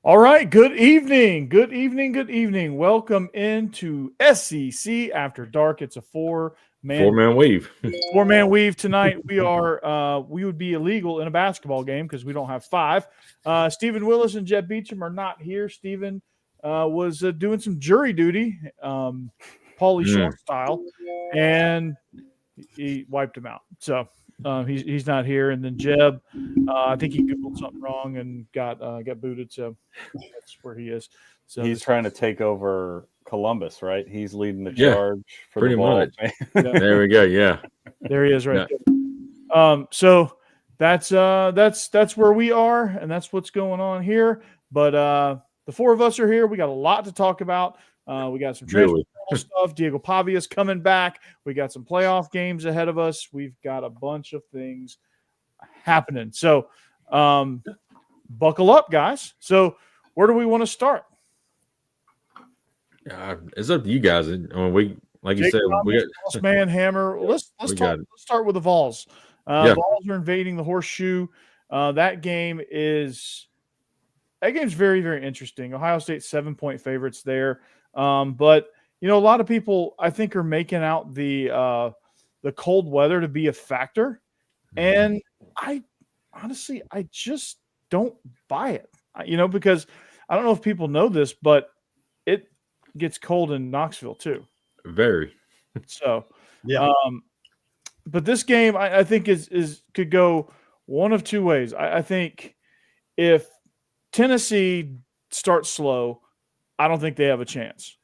All right, good evening. Good evening. Good evening. Welcome into SEC After Dark. It's a four-man weave. Four-man weave tonight. We would be illegal in a basketball game because we don't have five. Stephen Willis and Jeb Beecham are not here. Stephen was doing some jury duty, Paulie Shore style, and he wiped him out. So he's not here. And then Jeb, I think he Googled something wrong and got booted. So that's where he is. So he's trying to take over Columbus, right? He's leading the charge for pretty the Vols. much. There we go. Yeah, there he is, right there. So that's where we are, and that's what's going on here. But the four of us are here. We got a lot to talk about. We got some transfer stuff. Diego Pavia's coming back. We got some playoff games ahead of us. We've got a bunch of things happening. So buckle up, guys. So where do we want to start? It's up to you guys. I mean, we, like you said, we got man Hammer. Let's start with the Vols. Vols are invading the Horseshoe. That game's very, very interesting. Ohio State 7-point favorites there. But a lot of people I think are making out the cold weather to be a factor. And I honestly just don't buy it. Because I don't know if people know this, but it gets cold in Knoxville too. Very. So, yeah. But this game I think could go one of two ways. I think if Tennessee starts slow, I don't think they have a chance.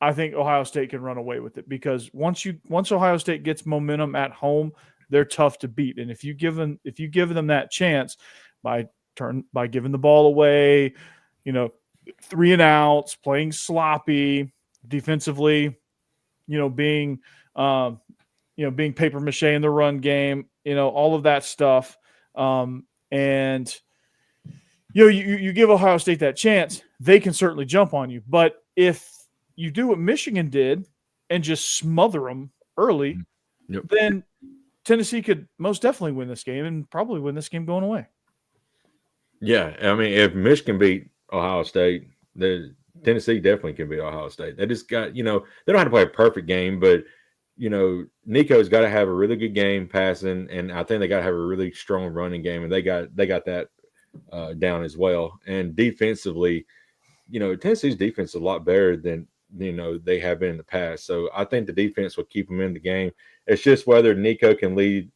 I think Ohio State can run away with it because once Ohio State gets momentum at home, they're tough to beat. And if you give them that chance by giving the ball away, 3 and outs, playing sloppy defensively, being paper mache in the run game, all of that stuff. And you give Ohio State that chance, they can certainly jump on you. But if you do what Michigan did and just smother them early, then Tennessee could most definitely win this game and probably win this game going away. Yeah, I mean, if Michigan beat Ohio State, Tennessee definitely can beat Ohio State. They just got, they don't have to play a perfect game, but, Nico's got to have a really good game passing, and I think they got to have a really strong running game, and they got that down as well. And defensively, Tennessee's defense is a lot better than they have been in the past. So I think the defense will keep them in the game. It's just whether Nico can lead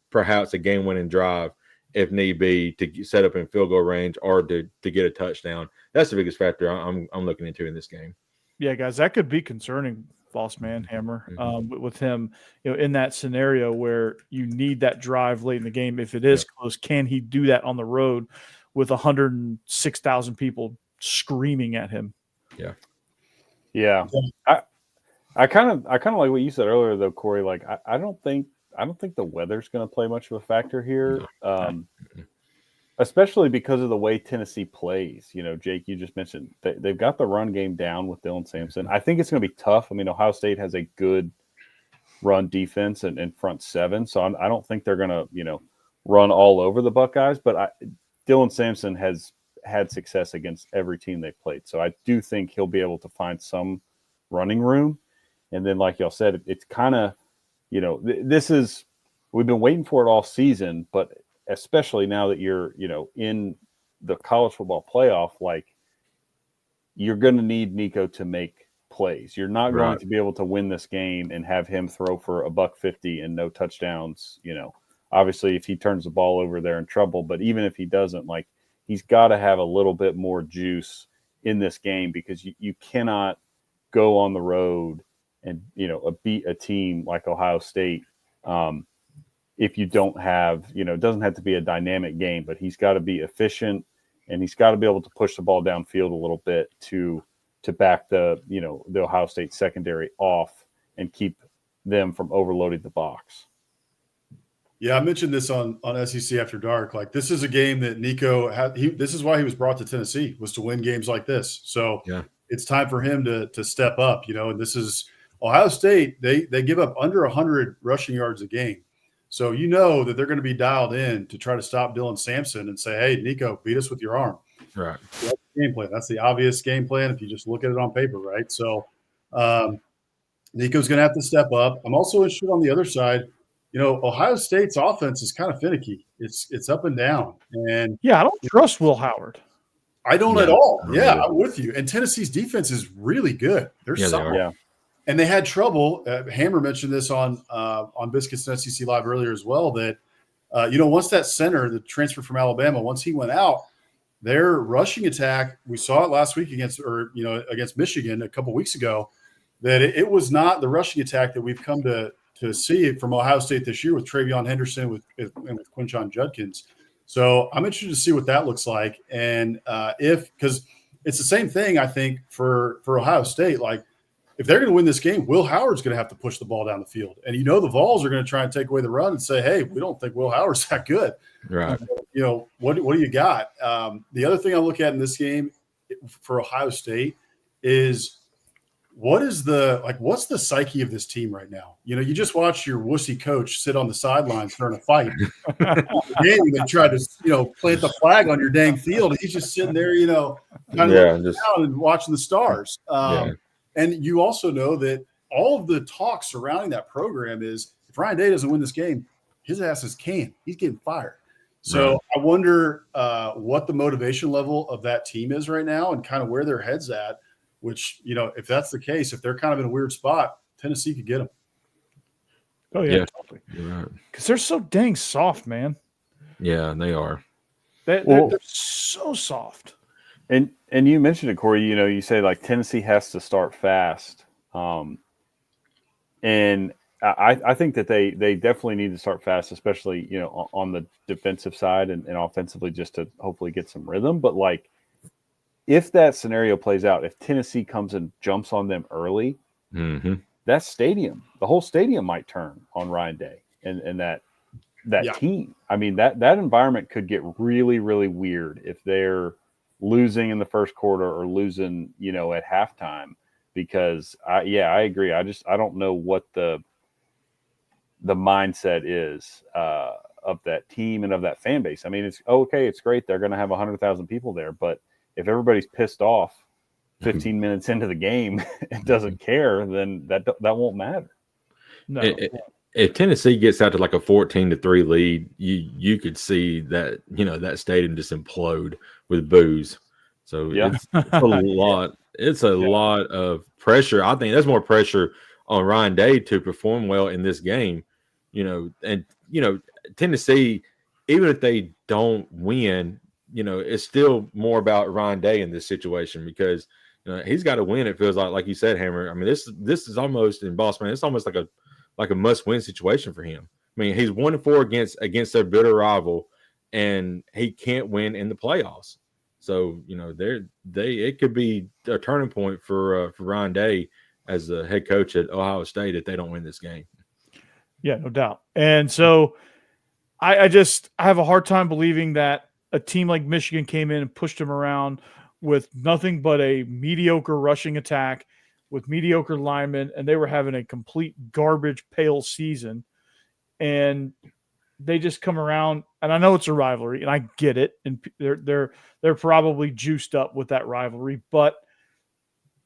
perhaps a game-winning drive if need be to set up in field goal range or to get a touchdown. That's the biggest factor I'm looking into in this game. Yeah, guys, that could be concerning, Boss Man Hammer, with him, in that scenario where you need that drive late in the game. If it is close, can he do that on the road with 106,000 people screaming at him? Yeah. Yeah. I kind of like what you said earlier though, Corey. Like I don't think the weather's going to play much of a factor here. Especially because of the way Tennessee plays. Jake, you just mentioned they've got the run game down with Dylan Sampson. I think it's going to be tough. I mean, Ohio State has a good run defense and front seven, so I don't think they're going to, run all over the Buckeyes. But Dylan Sampson has had success against every team they've played, so I do think he'll be able to find some running room. And then, like y'all said, it's kind of, we've been waiting for it all season, but especially now that you're, in the college football playoff, like you're going to need Nico to make plays. You're not going to be able to win this game and have him throw for $150 and no touchdowns. Obviously if he turns the ball over, they're in trouble, but even if he doesn't, like he's got to have a little bit more juice in this game because you cannot go on the road and, beat a team like Ohio State. If you don't have, it doesn't have to be a dynamic game, but he's got to be efficient. and he's got to be able to push the ball downfield a little bit to back the Ohio State secondary off and keep them from overloading the box. Yeah, I mentioned this on SEC After Dark. Like, this is a game that Nico had. This is why he was brought to Tennessee, was to win games like this. So it's time for him to step up. And this is Ohio State. They give up under 100 rushing yards a game. So that they're going to be dialed in to try to stop Dylan Sampson and say, "Hey, Nico, beat us with your arm." Right. That's the game plan. That's the obvious game plan if you just look at it on paper, right? So Nico's going to have to step up. I'm also interested on the other side. Ohio State's offense is kind of finicky. It's up and down. And I don't trust Will Howard. I don't at all. Yeah, I'm with you. And Tennessee's defense is really good. They're solid. And they had trouble. Hammer mentioned this on Biscuits and SEC Live earlier as well, that once that center, the transfer from Alabama, once he went out, their rushing attack, we saw it last week against Michigan a couple weeks ago, that it was not the rushing attack that we've come to see from Ohio State this year with Travion Henderson and with Quinshon Judkins. So I'm interested to see what that looks like. And because it's the same thing, I think, for Ohio State. Like, if they're going to win this game, Will Howard's going to have to push the ball down the field. And the Vols are going to try and take away the run and say, "Hey, we don't think Will Howard's that good." Right. What do you got? The other thing I look at in this game for Ohio State is what's the psyche of this team right now? You just watch your wussy coach sit on the sidelines during a fight. Game, they tried to, plant the flag on your dang field. And he's just sitting there, kind of down and watching the stars. And you also know that all of the talk surrounding that program is, if Ryan Day doesn't win this game, his ass is canned. He's getting fired. So I wonder what the motivation level of that team is right now and kind of where their head's at, which, if that's the case, if they're kind of in a weird spot, Tennessee could get them. Oh, yeah. Totally. Because they're so dang soft, man. Yeah, they are. They're so soft. And you mentioned it, Corey. You say like Tennessee has to start fast, and I think that they definitely need to start fast, especially on the defensive side and offensively, just to hopefully get some rhythm. But like, if that scenario plays out, if Tennessee comes and jumps on them early, that stadium, the whole stadium might turn on Ryan Day and that team. I mean, that environment could get really, really weird if they're losing in the first quarter or losing, at halftime, because I agree. I don't know what the mindset is of that team and of that fan base. I mean, it's okay. It's great. They're going to have 100,000 people there, but if everybody's pissed off 15 minutes into the game and doesn't care, then that won't matter. No. If Tennessee gets out to like a 14-3 lead, you could see that that stadium just implode with boos. So it's a lot. It's a lot of pressure. I think that's more pressure on Ryan Day to perform well in this game. And Tennessee, even if they don't win, it's still more about Ryan Day in this situation because he's got to win. It feels like you said, Hammer. I mean, this is almost in Boss Man. It's almost like a must-win situation for him. I mean, he's 1-4 against their bitter rival, and he can't win in the playoffs. So it could be a turning point for Ryan Day as the head coach at Ohio State if they don't win this game. Yeah, no doubt. And so I have a hard time believing that a team like Michigan came in and pushed him around with nothing but a mediocre rushing attack with mediocre linemen, and they were having a complete garbage pail season. And they just come around, and I know it's a rivalry, and I get it, and they're probably juiced up with that rivalry, but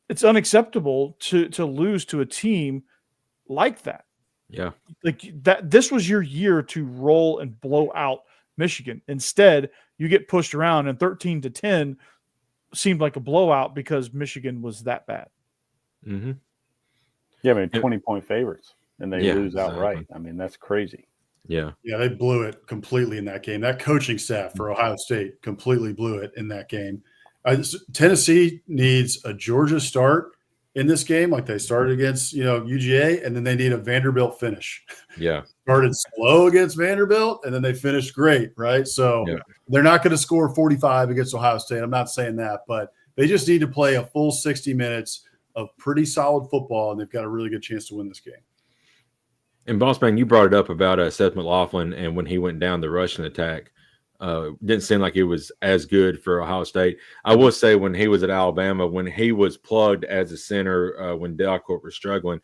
it's unacceptable to lose to a team like that. Yeah. Like that, this was your year to roll and blow out Michigan. Instead, you get pushed around, and 13-10 seemed like a blowout because Michigan was that bad. Mm-hmm. Yeah, I mean, 20-point favorites, and they lose outright. I mean, that's crazy. Yeah. Yeah, they blew it completely in that game. That coaching staff for Ohio State completely blew it in that game. Tennessee needs a Georgia start in this game. Like they started against, UGA, and then they need a Vanderbilt finish. Yeah. Started slow against Vanderbilt, and then they finished great, right? So they're not going to score 45 against Ohio State. I'm not saying that, but they just need to play a full 60 minutes of pretty solid football, and they've got a really good chance to win this game. And Bossman, you brought it up about Seth McLaughlin, and when he went down the rushing attack, didn't seem like it was as good for Ohio State. I will say when he was at Alabama, when he was plugged as a center, when Delcourt was struggling,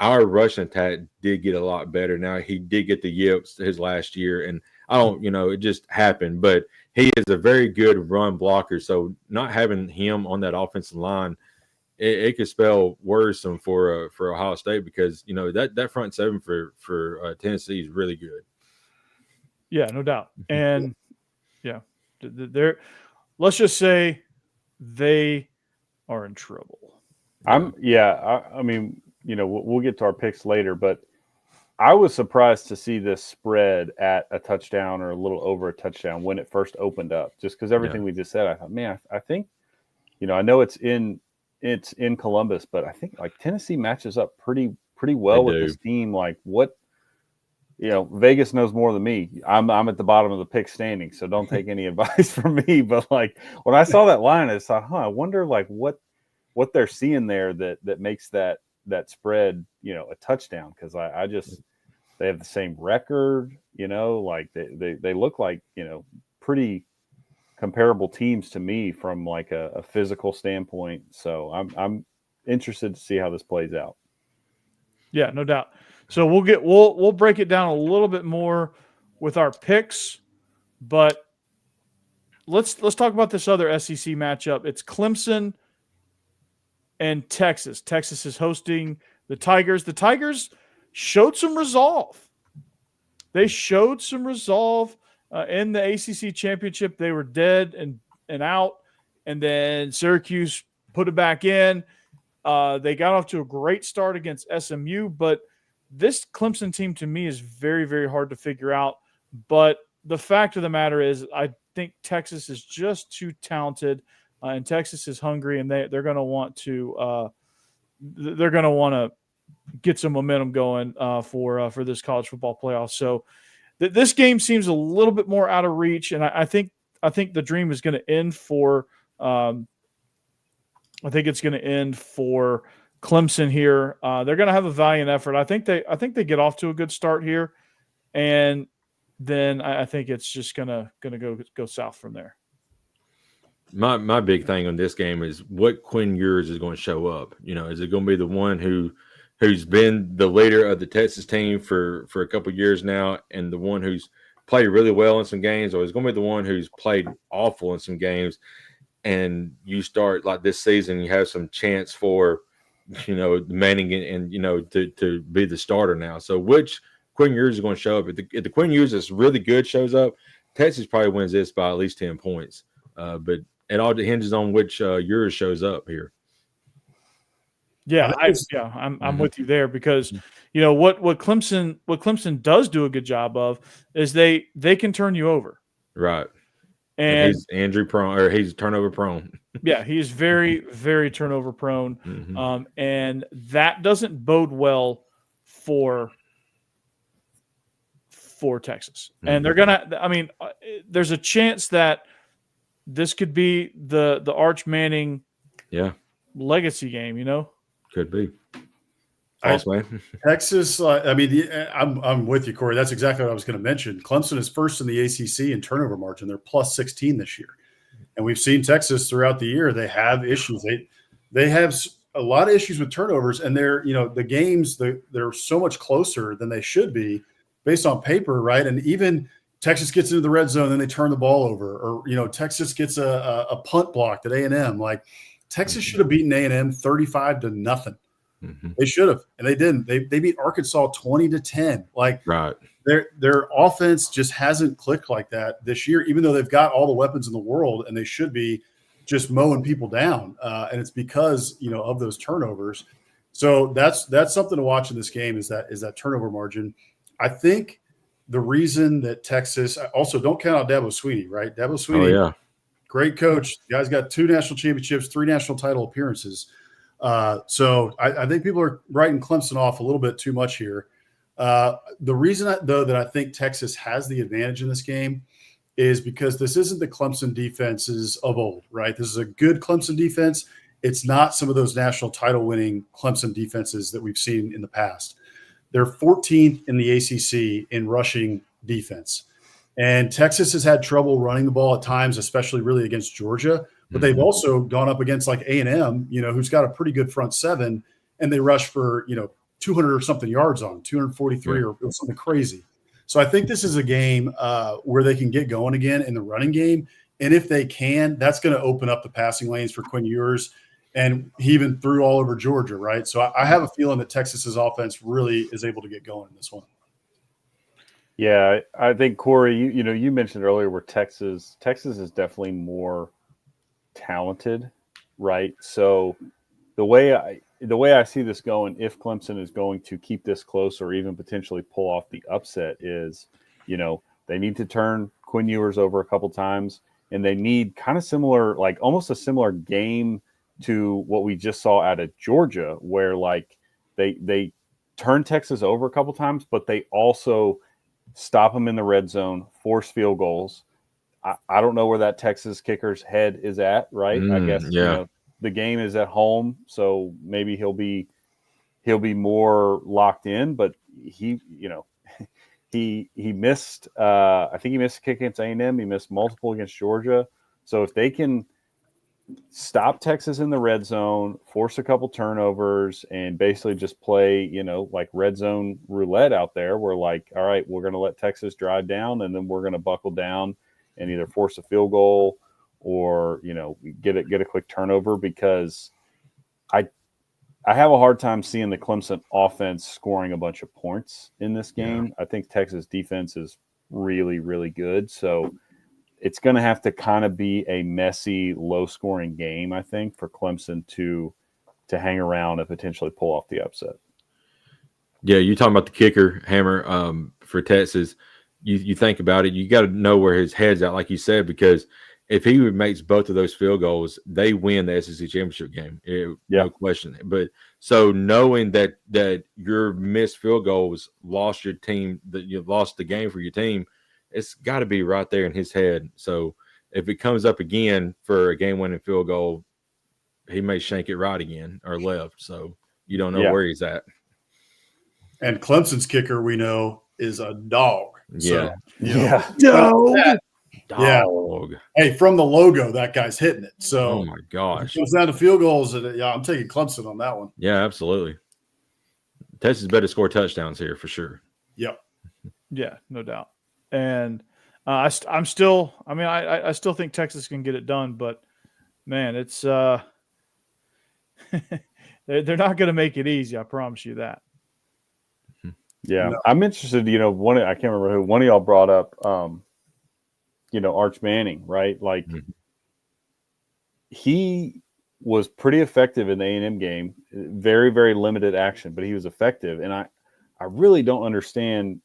our rushing attack did get a lot better. Now he did get the yips his last year, and I don't, it just happened. But he is a very good run blocker. So not having him on that offensive line, it could spell worrisome for Ohio State because that front seven for Tennessee is really good. Yeah, no doubt. And let's just say they are in trouble. I mean, we'll get to our picks later, but I was surprised to see this spread at a touchdown or a little over a touchdown when it first opened up, just because everything we just said. I thought, man, I think, I know it's in Columbus, but I think like Tennessee matches up pretty well with this team. Like what, Vegas knows more than me. I'm at the bottom of the pick standing, so don't take any advice from me. But like when I saw that line, I thought, I wonder like what they're seeing there that makes that spread, a touchdown. Because I just they have the same record, like they look like pretty comparable teams to me from like a physical standpoint. So I'm interested to see how this plays out. Yeah, no doubt. So we'll break it down a little bit more with our picks, but let's talk about this other SEC matchup. It's Clemson and Texas. Texas is hosting the Tigers. The Tigers showed some resolve. They showed some resolve in the ACC championship. They were dead and out, and then Syracuse put it back in. They got off to a great start against SMU, but this Clemson team to me is very, very hard to figure out. But the fact of the matter is I think Texas is just too talented, and Texas is hungry, and they're going to want to get some momentum going for this college football playoff. So this game seems a little bit more out of reach, and I think the dream is going to end for I think it's going to end for Clemson here. They're going to have a valiant effort. I think they get off to a good start here, and then I think it's just going to go south from there. My big thing on this game is what Quinn Ewers is going to show up. Is it going to be the one who's been the leader of the Texas team for a couple of years now, and the one who's played really well in some games, or is it going to be the one who's played awful in some games? And you start like this season, you have some chance for, Manning and to be the starter now. So which Quinn Ewers is going to show up? If the Quinn Ewers that's really good shows up, Texas probably wins this by at least 10 points. But it all hinges on which Ewers shows up here. Yeah, I'm with you there because what Clemson does do a good job of is they can turn you over. Right. And he's injury prone, or he's turnover prone. Yeah, he's very, very turnover prone. Mm-hmm. And that doesn't bode well for Texas. Mm-hmm. And there's a chance that this could be the Arch Manning legacy game, Could be. Texas, I'm with you, Corey. That's exactly what I was going to mention. Clemson is first in the ACC in turnover margin. They're plus 16 this year. And we've seen Texas throughout the year. They have issues. They have a lot of issues with turnovers, and the games, they're so much closer than they should be based on paper, right? And even Texas gets into the red zone, then they turn the ball over. Or, Texas gets a punt blocked at A&M. Like, Texas should have beaten A&M 35-0. Mm-hmm. They should have, and they didn't. They beat Arkansas 20-10. Like, right. Their offense just hasn't clicked like that this year, even though they've got all the weapons in the world, and they should be just mowing people down. And it's because of those turnovers. So that's something to watch in this game is that turnover margin. I think the reason that Texas also don't count out Dabo Swinney, right? Dabo Swinney, great coach. The guy's got 2 national championships, 3 national title appearances. So I think people are writing Clemson off a little bit too much here. The reason, though, that I think Texas has the advantage in this game is because this isn't the Clemson defenses of old, right? This is a good Clemson defense. It's not some of those national title winning Clemson defenses that we've seen in the past. They're 14th in the ACC in rushing defense. And Texas has had trouble running the ball at times, especially really against Georgia. But they've also gone up against like A&M, who's got a pretty good front seven, and they rush for, 200 or something yards on 243 or something crazy. So I think this is a game where they can get going again in the running game. And if they can, that's going to open up the passing lanes for Quinn Ewers. And he even threw all over Georgia, right? So I have a feeling that Texas's offense really is able to get going in this one. Yeah, I think, Corey, you mentioned earlier where Texas is definitely more talented, right? So the way I see this going, if Clemson is going to keep this close or even potentially pull off the upset, is they need to turn Quinn Ewers over a couple times, and they need kind of similar, like almost a similar game to what we just saw out of Georgia, where like they turn Texas over a couple times, but they also stop them in the red zone, force field goals. I don't know where that Texas kicker's head is at, right? I guess the game is at home, so maybe he'll be more locked in. But he missed. I think he missed a kick against A&M. He missed multiple against Georgia. So if they can stop Texas in the red zone, force a couple turnovers, and basically just play, like red zone roulette out there, where like, all right, we're going to let Texas drive down, and then we're going to buckle down and either force a field goal or, get a quick turnover, because I have a hard time seeing the Clemson offense scoring a bunch of points in this game. Yeah. I think Texas defense is really, really good. So it's going to have to kind of be a messy, low-scoring game, I think, for Clemson to hang around and potentially pull off the upset. Yeah, you talking about the kicker, Hammer, for Texas. You think about it, you got to know where his head's at, like you said, because if he makes both of those field goals, they win the SEC championship game. No question. But so knowing that your missed field goals lost your team, that you lost the game for your team, it's got to be right there in his head. So if it comes up again for a game-winning field goal, he may shank it right again or left. So you don't know where he's at. And Clemson's kicker, we know, is a dog. Yeah. Dog. Dog. Hey, from the logo, that guy's hitting it. So, oh my gosh, if it comes down to field goals, I'm taking Clemson on that one. Yeah, absolutely. Texas better score touchdowns here for sure. Yep. Yeah, no doubt. And I still think Texas can get it done, but man, it's they're not going to make it easy. I promise you that. Yeah, no. I'm interested. I can't remember who one of y'all brought up. Arch Manning, right? Like he was pretty effective in the A&M game. Very, very limited action, but he was effective. And I really don't understand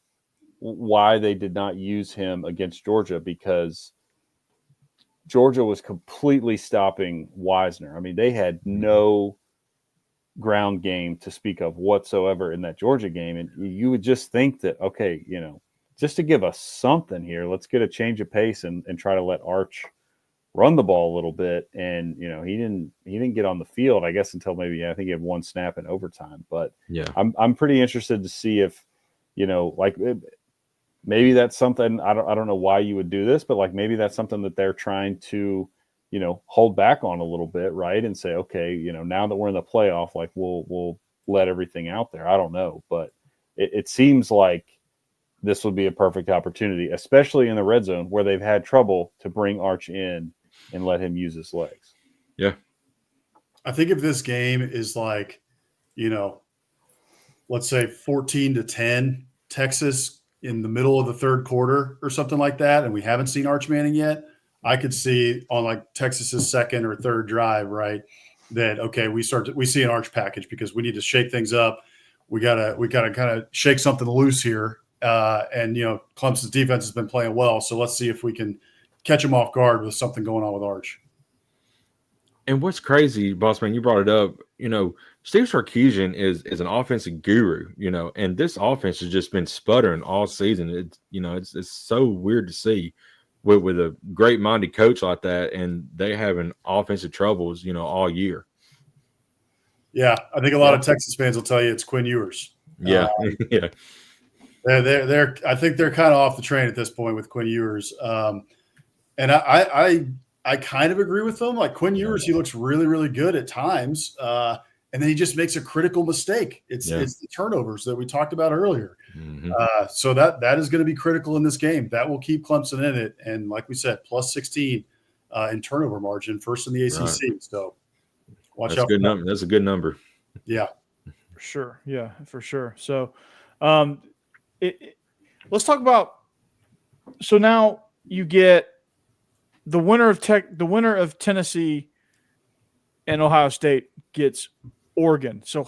why they did not use him against Georgia, because Georgia was completely stopping Wisner. I mean, they had no ground game to speak of whatsoever in that Georgia game. And you would just think that, okay, just to give us something here, let's get a change of pace and try to let Arch run the ball a little bit. And, he didn't get on the field, I guess, until maybe, I think he had one snap in overtime. But yeah, I'm pretty interested to see if, maybe that's something, I don't know why you would do this, but like maybe that's something that they're trying to, hold back on a little bit, right? And say, okay, now that we're in the playoff, like we'll let everything out there. I don't know, but it seems like this would be a perfect opportunity, especially in the red zone where they've had trouble, to bring Arch in and let him use his legs. Yeah. I think if this game is like, let's say 14-10 Texas in the middle of the third quarter or something like that, and we haven't seen Arch Manning yet, I could see on like Texas's second or third drive, right, that, okay, we see an Arch package because we need to shake things up. We gotta kind of shake something loose here. And Clemson's defense has been playing well, so let's see if we can catch them off guard with something going on with Arch. And what's crazy, boss man, you brought it up. Steve Sarkisian is an offensive guru. And this offense has just been sputtering all season. It's so weird to see with a great minded coach like that, and they having offensive troubles, all year. Yeah, I think a lot of Texas fans will tell you it's Quinn Ewers. Yeah, yeah. They're I think they're kind of off the train at this point with Quinn Ewers. And I kind of agree with them. Like Quinn Ewers, he looks really, really good at times. And then he just makes a critical mistake. It's the turnovers that we talked about earlier. Mm-hmm. So that is going to be critical in this game. That will keep Clemson in it. And like we said, plus 16 in turnover margin, first in the ACC. Right. So watch out. That's a good number. Yeah. For sure. Yeah, for sure. So let's talk about – so now you get the winner of Tennessee and Ohio State gets Oregon. So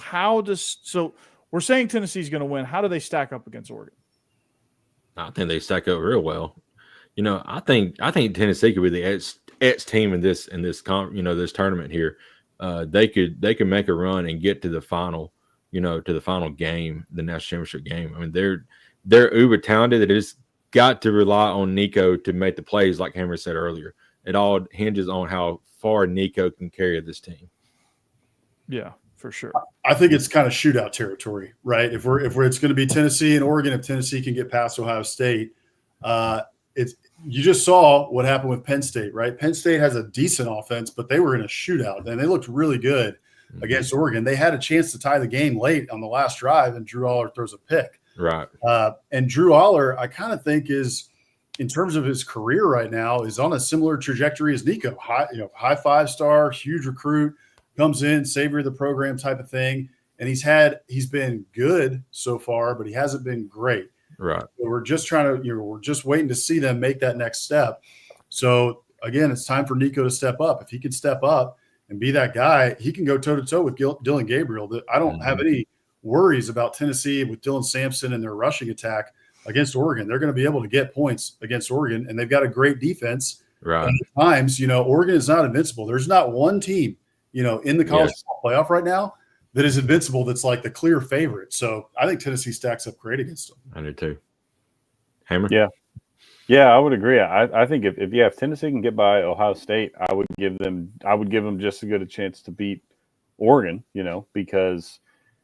we're saying Tennessee's going to win. How do they stack up against Oregon? I think they stack up real well. I think Tennessee could be the X team in this this tournament here. They could make a run and get to the final, to the final game, the national championship game. I mean, they're uber talented. They just got to rely on Nico to make the plays, like Hammer said earlier. It all hinges on how far Nico can carry this team. Yeah, for sure. I think it's kind of shootout territory, right? If it's going to be Tennessee and Oregon, if Tennessee can get past Ohio State, you just saw what happened with Penn State, right? Penn State has a decent offense, but they were in a shootout and they looked really good against Oregon. They had a chance to tie the game late on the last drive, and Drew Aller throws a pick. Right. And Drew Aller, I kind of think is, in terms of his career right now, is on a similar trajectory as Nico. High 5-star, huge recruit, comes in, savior of the program type of thing. And he's been good so far, but he hasn't been great. Right. So we're just we're just waiting to see them make that next step. So again, it's time for Nico to step up. If he can step up and be that guy, he can go toe to toe with Dylan Gabriel. I don't have any worries about Tennessee with Dylan Sampson and their rushing attack against Oregon. They're going to be able to get points against Oregon, and they've got a great defense. Right. And at times, Oregon is not invincible. There's not one team, in the college football playoff right now that is invincible. That's like the clear favorite. So I think Tennessee stacks up great against them. I do too. Hammer. Yeah, I would agree. I think if Tennessee can get by Ohio State, I would give them just as good a chance to beat Oregon, because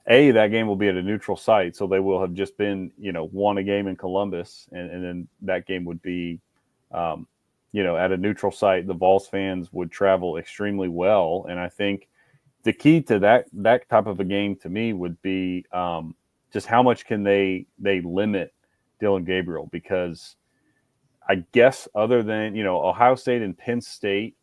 that game will be at a neutral site, so they will have just been, won a game in Columbus, and then that game would be, at a neutral site. The Vols fans would travel extremely well, and I think the key to that type of a game to me would be just how much can they limit Dylan Gabriel, because I guess other than, Ohio State and Penn State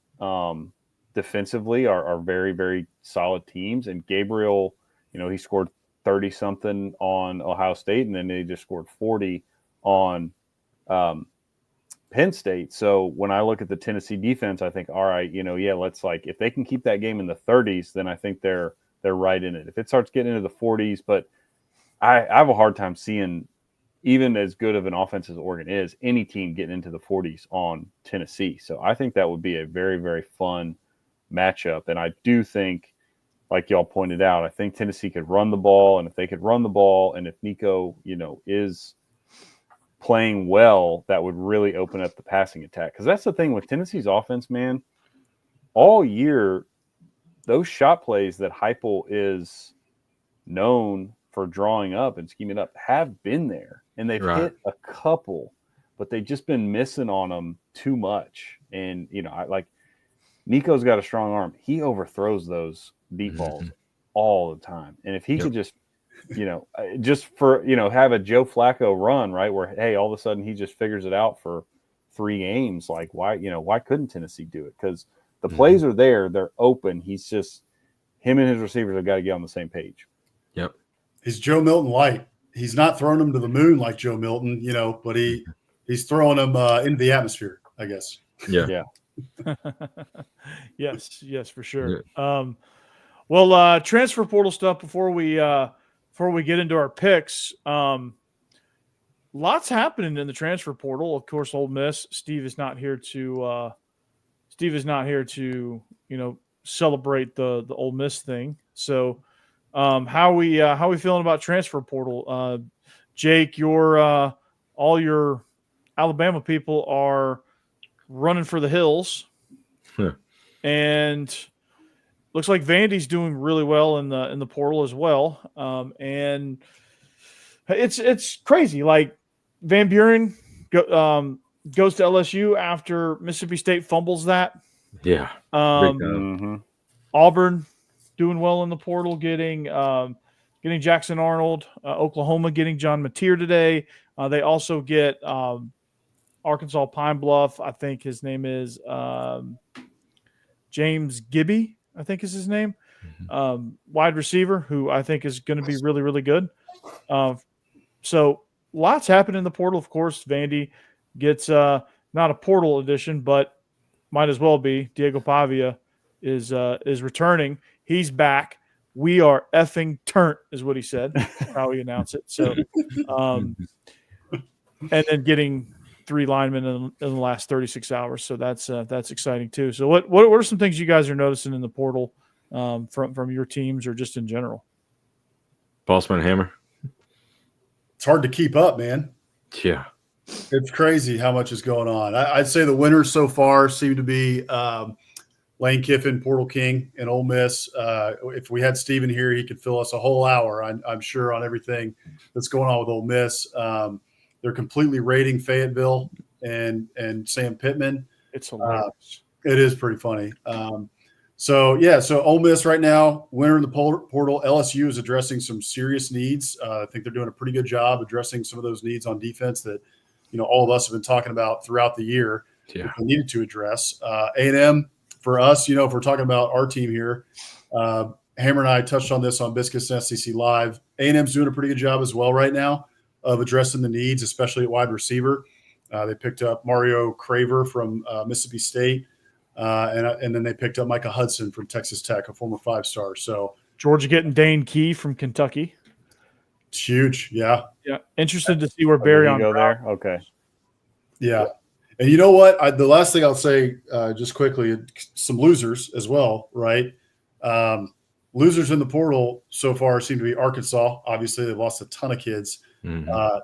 defensively are very, very solid teams, and Gabriel, he scored 30-something on Ohio State, and then they just scored 40 on Penn State. So when I look at the Tennessee defense, I think, all right, let's if they can keep that game in the 30s, then I think they're right in it. If it starts getting into the 40s, but I have a hard time seeing, even as good of an offense as Oregon is, any team getting into the 40s on Tennessee. So I think that would be a very, very fun matchup. And I do think, like y'all pointed out, I think Tennessee could run the ball. And if they could run the ball, and if Nico, is playing well, that would really open up the passing attack. Because that's the thing with Tennessee's offense, man. All year, those shot plays that Heupel is known for drawing up and scheming up have been there. And they've hit a couple, but they've just been missing on them too much. And, Nico's got a strong arm. He overthrows those deep balls all the time. And if he could just, just for, have a Joe Flacco run, right, where, hey, all of a sudden he just figures it out for 3 games. Like, why couldn't Tennessee do it? Because the plays are there. They're open. He's just, him and his receivers have got to get on the same page. Yep. He's Joe Milton light. He's not throwing them to the moon like Joe Milton, but he's throwing them into the atmosphere, I guess. Yeah. Yes, for sure. Yeah. Transfer portal stuff before we get into our picks. Lots happening in the transfer portal. Of course, Ole Miss. Steve is not here to celebrate the Ole Miss thing. So, how we feeling about transfer portal? Jake, all your Alabama people are running for the hills, and looks like Vandy's doing really well in the portal as well. And it's crazy. Like Van Buren goes to LSU after Mississippi State fumbles that. Yeah. Auburn doing well in the portal, getting Jackson Arnold. Oklahoma getting John Mateer today. They also get Arkansas Pine Bluff. I think his name is James Gibby, I think is his name. Wide receiver who I think is going to be really, really good. So lots happened in the portal. Of course, Vandy gets not a portal edition, but might as well be. Diego Pavia is returning. He's back. We are effing turnt, is what he said. That's how he announced it. So, and then getting 3 linemen in the last 36 hours. So that's exciting too. So what are some things you guys are noticing in the portal from your teams or just in general? Bossman Hammer. It's hard to keep up, man. Yeah. It's crazy how much is going on. I'd say the winners so far seem to be Lane Kiffin, Portal King, and Ole Miss. If we had Steven here, he could fill us a whole hour, I'm sure, on everything that's going on with Ole Miss. They're completely raiding Fayetteville and Sam Pittman. It's hilarious. It is pretty funny. So Ole Miss right now, winner in the portal. LSU is addressing some serious needs. I think they're doing a pretty good job addressing some of those needs on defense that, all of us have been talking about throughout the year. Yeah. We needed to address. A&M for us, if we're talking about our team here, Hammer and I touched on this on Biscuits and SEC Live. A&M's doing a pretty good job as well right now of addressing the needs, especially at wide receiver. They picked up Mario Craver from Mississippi State. And then they picked up Micah Hudson from Texas Tech, a former 5-star. So Georgia getting Dane Key from Kentucky. It's huge. Yeah. Yeah. Interested to see where Barry on go there. Okay. Yeah. And you know what? The last thing I'll say just quickly, some losers as well, right? Losers in the portal so far seem to be Arkansas. Obviously, they've lost a ton of kids.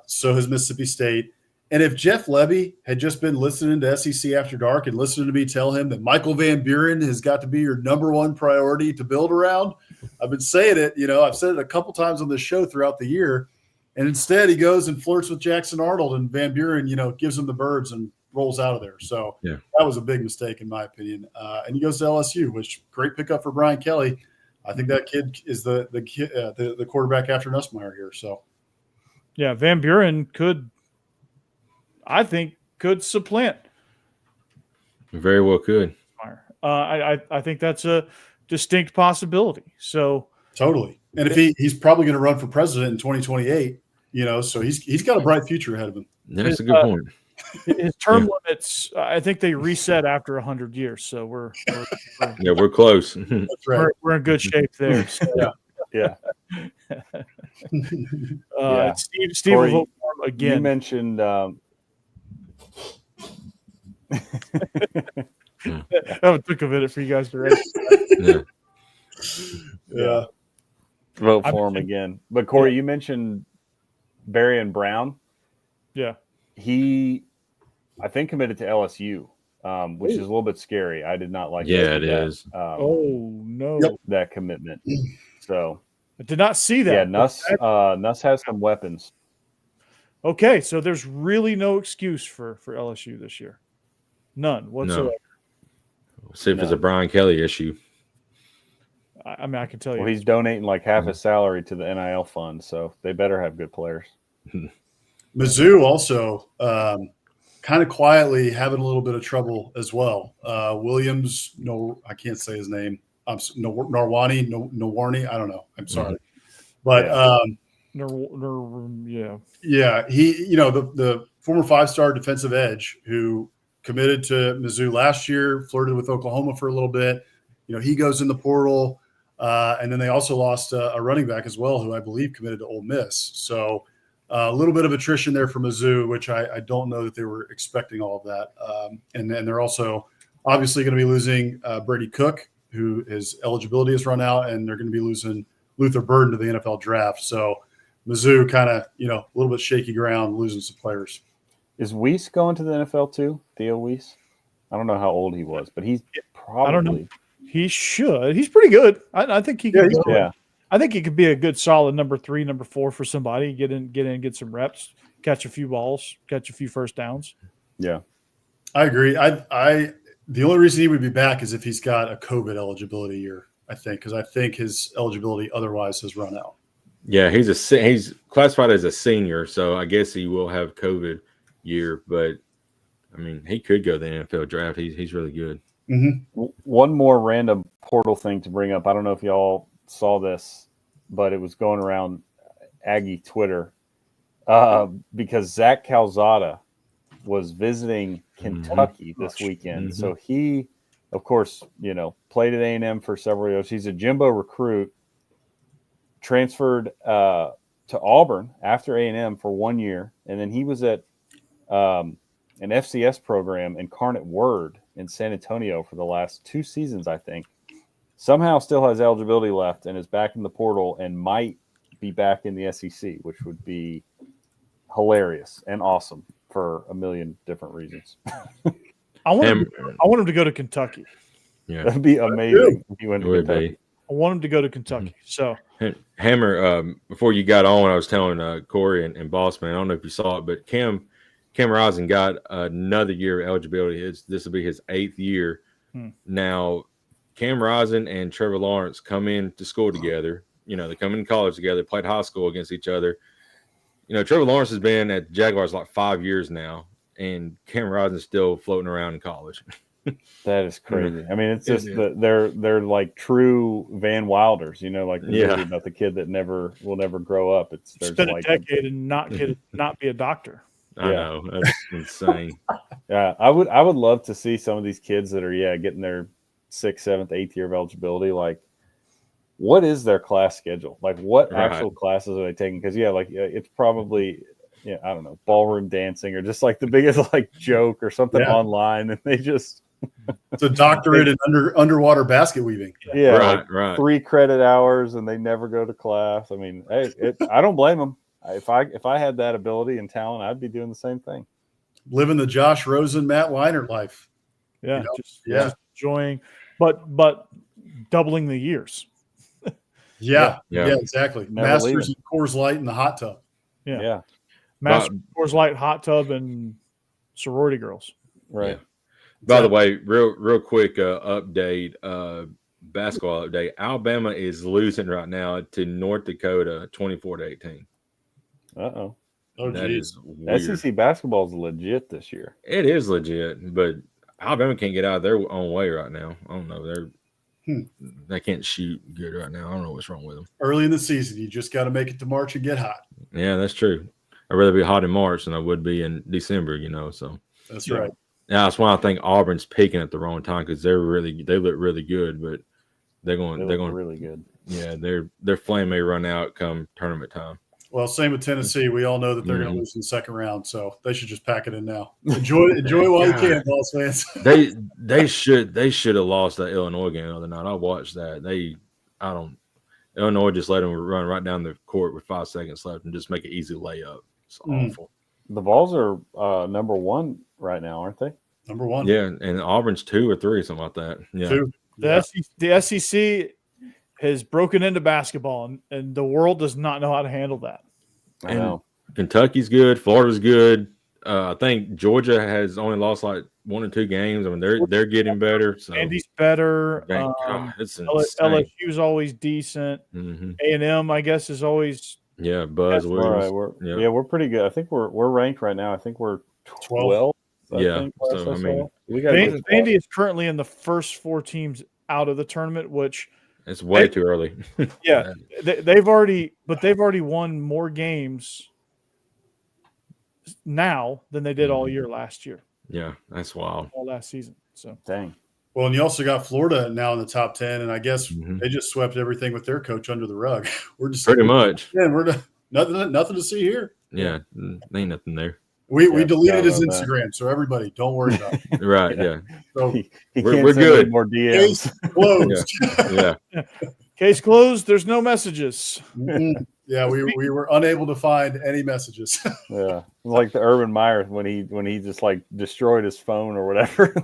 So has Mississippi State. And if Jeff Levy had just been listening to SEC After Dark and listening to me tell him that Michael Van Buren has got to be your number one priority to build around, I've been saying it, I've said it a couple times on this show throughout the year. And instead he goes and flirts with Jackson Arnold, and Van Buren, gives him the birds and rolls out of there. So that was a big mistake in my opinion. And he goes to LSU, which great pickup for Brian Kelly. I think that kid is the quarterback after Nussmeier here. So yeah, Van Buren could supplant. Very well could. I think that's a distinct possibility. So totally. And if he's probably going to run for president in 2028, so he's got a bright future ahead of him. That's a good point. His term limits, I think they reset after 100 years. So we're close. That's right. We're in good shape there. So. Yeah. Steve Corey, will vote for him again. You mentioned That took a minute for you guys to read. Yeah. Vote for him again. But Corey, you mentioned Barry and Brown. Yeah. He, I think, committed to LSU, which is a little bit scary. I did not like it is. Oh, no. That commitment. So I did not see that. Yeah, Nuss has some weapons. Okay, so there's really no excuse for LSU this year. None whatsoever. No. See if it's a Brian Kelly issue. I mean, I can tell you. Well, he's donating like half his salary to the NIL fund, so they better have good players. Mizzou also kind of quietly having a little bit of trouble as well. Williams, I can't say his name. Norwani, I don't know. I'm sorry. But yeah, he, the former 5-star defensive edge who committed to Mizzou last year, flirted with Oklahoma for a little bit. He goes in the portal, and then they also lost a running back as well, who I believe committed to Ole Miss. So a little bit of attrition there for Mizzou, which I don't know that they were expecting all of that. And then they're also obviously going to be losing Brady Cook, who his eligibility has run out, and they're going to be losing Luther Burden to the NFL draft. So Mizzou kind of, a little bit shaky ground, losing some players. Is Weiss going to the NFL too? Theo Weiss? I don't know how old he was, but he's probably. I don't know. He should. He's pretty good. I think he could. Yeah. I think he could be a good, solid number 3, number 4 for somebody. Get in, get some reps, catch a few balls, catch a few first downs. Yeah, I agree. The only reason he would be back is if he's got a COVID eligibility year. I think because I think his eligibility otherwise has run out. Yeah, he's classified as a senior, so I guess he will have COVID year. But I mean, he could go to the NFL draft. He's really good. Mm-hmm. One more random portal thing to bring up. I don't know if y'all saw this, but it was going around Aggie Twitter because Zach Calzada was visiting Kentucky this weekend. So he, of course, played at A&M for several years. He's a Jimbo recruit, transferred to Auburn after A&M for 1 year, and then he was at an FCS program, Incarnate Word, in San Antonio for the last 2 seasons, I think. Somehow still has eligibility left and is back in the portal and might be back in the SEC, which would be hilarious and awesome for a million different reasons. I want him to go to Kentucky. Yeah, that'd be amazing if he went to Kentucky. I want him to go to Kentucky. So Hammer, before you got on, I was telling Corey and Bossman, I don't know if you saw it, but Cam Rising got another year of eligibility. This will be his 8th year. Now, Cam Rising and Trevor Lawrence come into school together. They come in college together, played high school against each other. Trevor Lawrence has been at Jaguars like 5 years now, and Cam Rising's still floating around in college. That is crazy. I mean, it's just they're like true Van Wilders, like the movie about the kid that will never grow up. Spend a decade and not be a doctor. I know, that's insane. Yeah, I would love to see some of these kids that are getting their 6th, 7th, 8th year of eligibility. Like, what is their class schedule? Like, what actual classes are they taking? Because it's probably I don't know, ballroom dancing or just like the biggest joke or something online, and they just. It's a doctorate in underwater basket weaving. Yeah, right. 3 credit hours, and they never go to class. I mean, hey, I don't blame them. If I had that ability and talent, I'd be doing the same thing. Living the Josh Rosen, Matt Weinert life. Yeah, just enjoying, but doubling the years. Yeah, exactly. Never Masters and Coors Light in the hot tub. Yeah. Masters, Coors Light, hot tub, and sorority girls. Right. Yeah. By the way, real quick update, basketball update. Alabama is losing right now to North Dakota 24-18. Uh-oh. That is weird. SEC basketball is legit this year. It is legit, but Alabama can't get out of their own way right now. I don't know. They can't shoot good right now. I don't know what's wrong with them. Early in the season, you just got to make it to March and get hot. Yeah, that's true. I'd rather be hot in March than I would be in December, so. That's right. Yeah, that's why I think Auburn's peaking at the wrong time because they look really good, but they're going really good. Yeah, their flame may run out come tournament time. Well, same with Tennessee. We all know that they're going to lose in the second round, so they should just pack it in now. Enjoy while you can, Vols fans. They should have lost that Illinois game the other night. I watched that. Illinois just let them run right down the court with 5 seconds left and just make an easy layup. It's awful. The Vols are number 1 right now, aren't they? Number 1. Yeah, and Auburn's 2 or 3, something like that. Yeah. 2. The SEC has broken into basketball, and the world does not know how to handle that. I know. Kentucky's good. Florida's good. I think Georgia has only lost like 1 or 2 games. I mean, they're getting better. So. Andy's better. It's LSU's always decent. A&M, I guess, is always Buzz Williams. We're pretty good. I think we're ranked right now. I think we're 12. So Vandy is currently in the first 4 teams out of the tournament, which it's way too early. Yeah, they've already won more games now than they did all year last year. Yeah, that's wild. All last season. So dang. Well, and you also got Florida now in the top 10, and I guess they just swept everything with their coach under the rug. We're just pretty much. Yeah, we're nothing to see here. Yeah, ain't nothing there. We deleted his Instagram, so everybody, don't worry about it. Right? Yeah. So he we're good. More DMs. case closed. Yeah. Case closed. There's no messages. Yeah, we were unable to find any messages. Yeah, like the Urban Meyer when he just like destroyed his phone or whatever.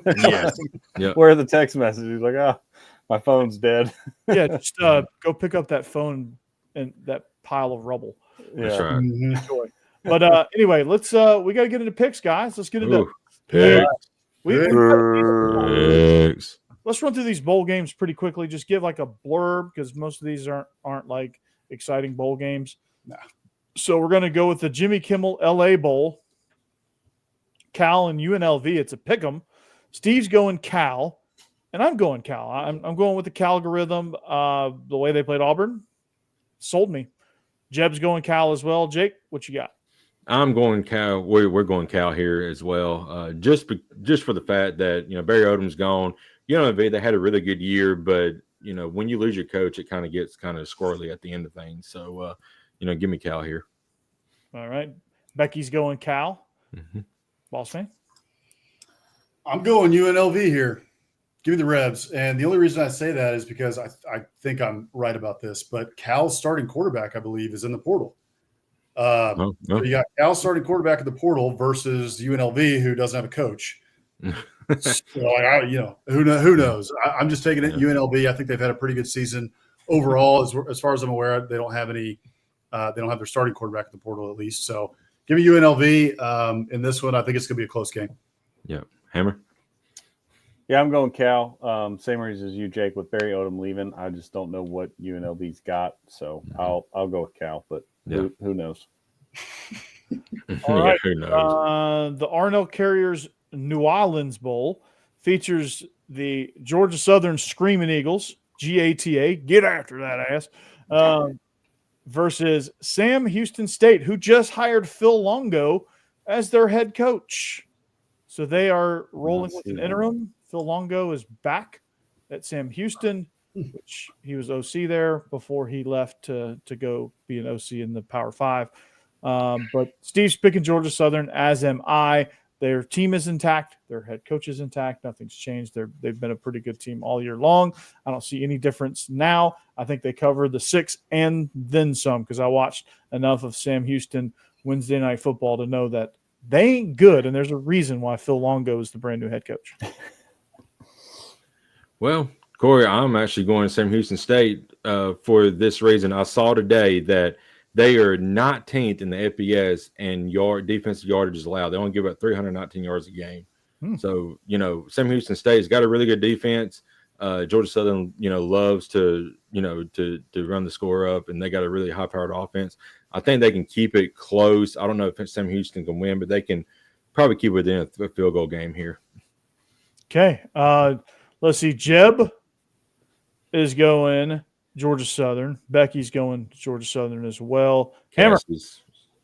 Yeah. Where are the text messages? He's like, oh, my phone's dead. Yeah, just go pick up that phone and that pile of rubble. That's right. Enjoy. But anyway, let's we got to get into picks, guys. Let's get into picks. Let's run through these bowl games pretty quickly. Just give like a blurb because most of these aren't like exciting bowl games. Nah. So we're going to go with the Jimmy Kimmel LA Bowl, Cal and UNLV. It's a pick 'em. Steve's going Cal, and I'm going Cal. I'm going with the Cal algorithm. The way they played Auburn sold me. Jeb's going Cal as well. Jake, what you got? I'm going Cal. We're going Cal here as well. Just for the fact that Barry Odom's gone. They had a really good year, but when you lose your coach, it kind of gets kind of squirrely at the end of things. So give me Cal here. All right, Becky's going Cal. Boss fan. I'm going UNLV here. Give me the Rebs. And the only reason I say that is because I think I'm right about this, but Cal's starting quarterback, I believe, is in the portal. So you got Cal starting quarterback in the portal versus UNLV, who doesn't have a coach. So, who knows? I'm just taking it UNLV. I think they've had a pretty good season overall. As far as I'm aware, they don't have any. They don't have their starting quarterback in the portal at least. So give me UNLV in this one. I think it's going to be a close game. Yeah, Hammer. Yeah, I'm going Cal. Same reason as you, Jake, with Barry Odom leaving. I just don't know what UNLV's got, so I'll go with Cal. But who knows? All right. Who knows? The Arnell Carriers New Orleans Bowl features the Georgia Southern Screaming Eagles, GATA, get after that ass, versus Sam Houston State, who just hired Phil Longo as their head coach. So they are rolling with an interim. Phil Longo is back at Sam Houston, which he was OC there before he left to go be an OC in the Power 5. But Steve's picking Georgia Southern, as am I. Their team is intact. Their head coach is intact. Nothing's changed. They've been a pretty good team all year long. I don't see any difference now. I think they cover the 6 and then some because I watched enough of Sam Houston Wednesday Night Football to know that they ain't good, and there's a reason why Phil Longo is the brand new head coach. Well, Corey, I'm actually going to Sam Houston State for this reason. I saw today that they are 19th in the FBS and defensive yardage is allowed. They only give up 319 yards a game. So, Sam Houston State's got a really good defense. Georgia Southern, loves to run the score up, and they got a really high-powered offense. I think they can keep it close. I don't know if Sam Houston can win, but they can probably keep it within a field goal game here. Okay. Let's see. Jeb is going Georgia Southern. Becky's going Georgia Southern as well. Hammer.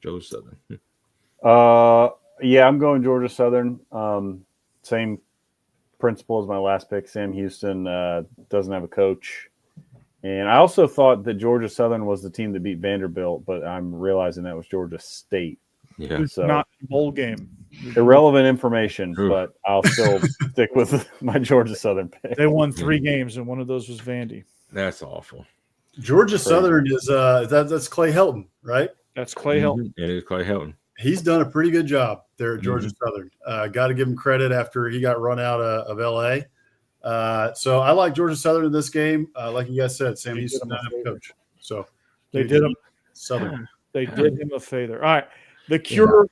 Georgia Southern. Yeah, I'm going Georgia Southern. Same principle as my last pick. Sam Houston doesn't have a coach. And I also thought that Georgia Southern was the team that beat Vanderbilt, but I'm realizing that was Georgia State. Yeah. So not a bowl game. Irrelevant information, but I'll still stick with my Georgia Southern pick. They won 3 games, and one of those was Vandy. That's awful. Georgia Southern is that's Clay Helton, right? That's Clay Helton. It is Clay Helton. He's done a pretty good job there at Georgia Southern. Got to give him credit after he got run out of LA. So I like Georgia Southern in this game. Like you guys said, Sam Houston not a coach. So they did him Southern. They did him a favor. All right. The Cure,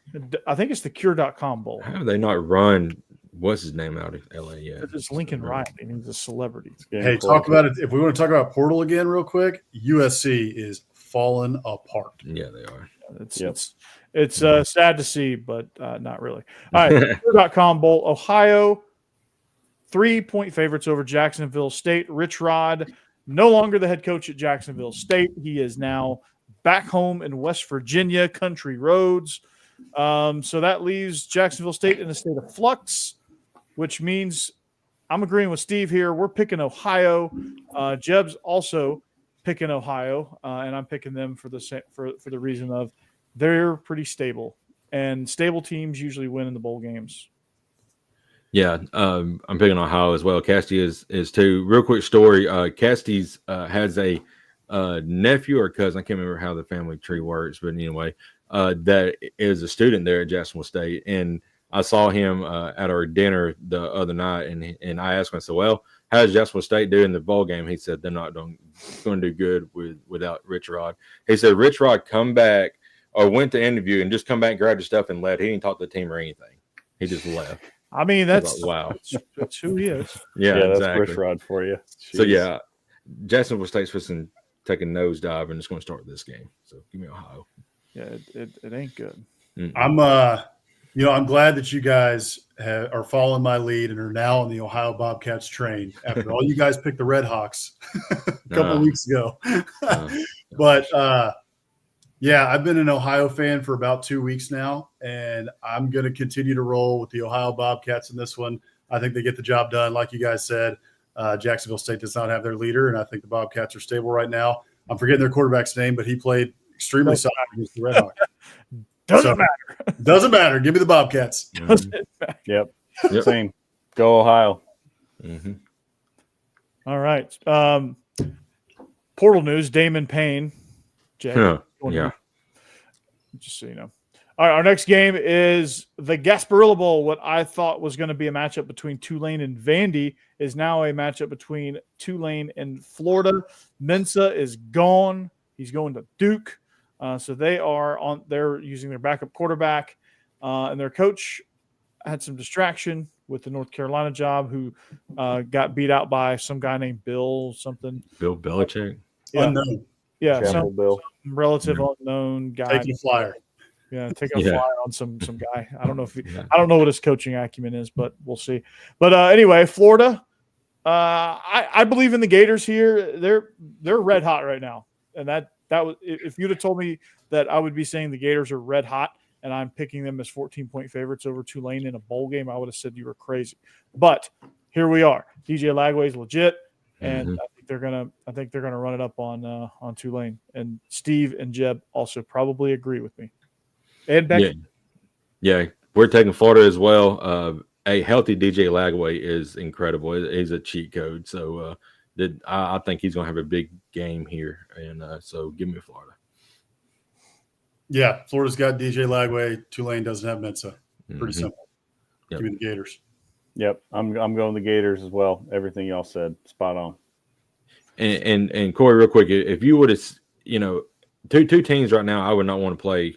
I think it's the Cure.com Bowl. How have they not run what's his name out of LA yet? It's Lincoln Riley. He's a celebrity. Hey, talk about it. If we want to talk about portal again real quick, USC is falling apart. Yeah, they are. It's sad to see, but not really. All right, Cure.com Bowl, Ohio, 3-point favorites over Jacksonville State. Rich Rod, no longer the head coach at Jacksonville State. He is now back home in West Virginia, country roads. So that leaves Jacksonville State in a state of flux, which means I'm agreeing with Steve here. We're picking Ohio. Jeb's also picking Ohio, and I'm picking them for the reason of they're pretty stable and stable teams usually win in the bowl games. Yeah, I'm picking Ohio as well. Cassidy is too. Real quick story. Cassidy's has a nephew or cousin. I can't remember how the family tree works, but anyway, that is a student there at Jacksonville State, and I saw him at our dinner the other night, and I asked him, I said, "Well, how does Jacksonville State do in the bowl game?" He said, "They're not going to do good without Rich Rod." He said, "Rich Rod come back or went to interview and just come back, grabbed his stuff, and left. He didn't talk to the team or anything. He just left." I mean, that's wow. That's who he is. Yeah, that's exactly. Rich Rod for you. Jeez. So yeah, Jacksonville State's supposed to take a nosedive, and it's going to start this game. So give me Ohio. Yeah, it ain't good. I'm I'm glad that you guys are following my lead and are now on the Ohio Bobcats train after all you guys picked the Red Hawks a couple of weeks ago. But yeah, I've been an Ohio fan for about 2 weeks now, and I'm going to continue to roll with the Ohio Bobcats in this one. I think they get the job done. Like you guys said, Jacksonville State does not have their leader, and I think the Bobcats are stable right now. I'm forgetting their quarterback's name, but he played extremely solid against the Red Hawks. Doesn't matter. Doesn't matter. Give me the Bobcats. Doesn't matter. Yep. Same. Go Ohio. Mm-hmm. All right. Portal news, Damon Payne. Jay, yeah. Just so you know. All right, our next game is the Gasparilla Bowl. What I thought was going to be a matchup between Tulane and Vandy is now a matchup between Tulane and Florida. Mensah is gone. He's going to Duke. So they're using their backup quarterback, and their coach had some distraction with the North Carolina job, who got beat out by some guy named Bill something. Bill Belichick. Yeah. Unknown. Yeah, Campbell Bill. some relative unknown guy. Taking a flyer. Yeah, taking a flyer on some guy. I don't know I don't know what his coaching acumen is, but we'll see. But anyway, Florida. I believe in the Gators here. They're red hot right now, and that was, if you'd have told me that I would be saying the Gators are red hot and I'm picking them as 14-point favorites over Tulane in a bowl game, I would have said you were crazy. But here we are. DJ Lagway's legit, and I think they're gonna run it up on Tulane. And Steve and Jeb also probably agree with me. And Becky. Yeah, we're taking Florida as well. A healthy DJ Lagway is incredible. He's a cheat code. So I think he's going to have a big game here. And so give me Florida. Yeah, Florida's got DJ Lagway. Tulane doesn't have Mensah. Pretty simple. Yep. Give me the Gators. Yep, I'm going the Gators as well. Everything y'all said, spot on. And Corey, real quick, if you would have, two teams right now, I would not want to play,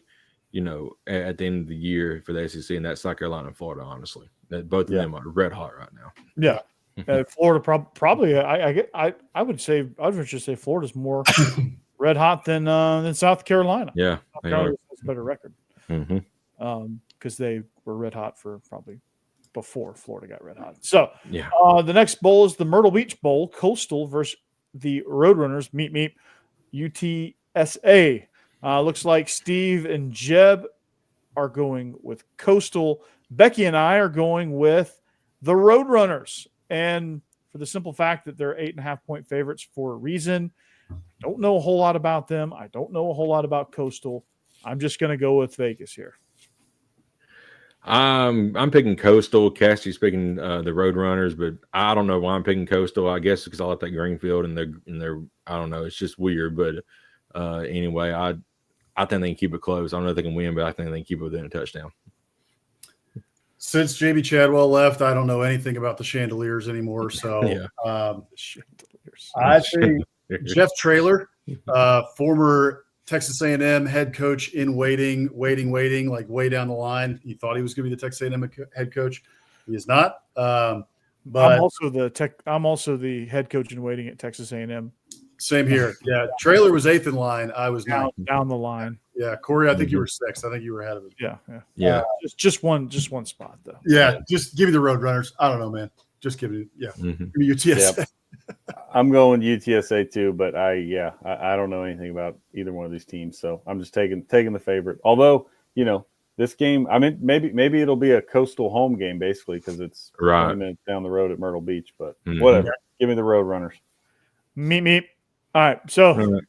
at the end of the year for the SEC, and that's South Carolina and Florida. Honestly, that both of them are red hot right now. Yeah, Florida probably. I would just say Florida's more red hot than South Carolina. Yeah, South Carolina has a better record because they were red hot for probably before Florida got red hot. So the next bowl is the Myrtle Beach Bowl, Coastal versus the Roadrunners. Meet UTSA. Looks like Steve and Jeb are going with Coastal. Becky and I are going with the Roadrunners. And for the simple fact that they're 8.5-point favorites for a reason. Don't know a whole lot about them. I don't know a whole lot about Coastal. I'm just going to go with Vegas here. I'm picking Coastal. Cassie's picking the Roadrunners, but I don't know why I'm picking Coastal. I guess because I like that Greenfield and they're I don't know. It's just weird, but anyway, I think they can keep it close. I don't know if they can win, but I think they can keep it within a touchdown. Since JB Chadwell left, I don't know anything about the Chandeliers anymore. So I think Jeff Traylor, former Texas A&M head coach in waiting, like way down the line. He thought he was going to be the Texas A&M head coach. He is not. But I'm also the head coach in waiting at Texas A&M. Same here. Yeah, Traylor was 8th in line. I was down the line. Yeah, Corey, I think you were 6th. I think you were ahead of him. Yeah. Just one spot though. Yeah, just give me the Roadrunners. I don't know, man. Just give me Give me UTSA. Yep. I'm going UTSA too, but I don't know anything about either one of these teams, so I'm just taking the favorite. Although this game, I mean, maybe it'll be a Coastal home game basically because it's 20 minutes down the road at Myrtle Beach, but whatever. Give me the Roadrunners. Meet. All right, so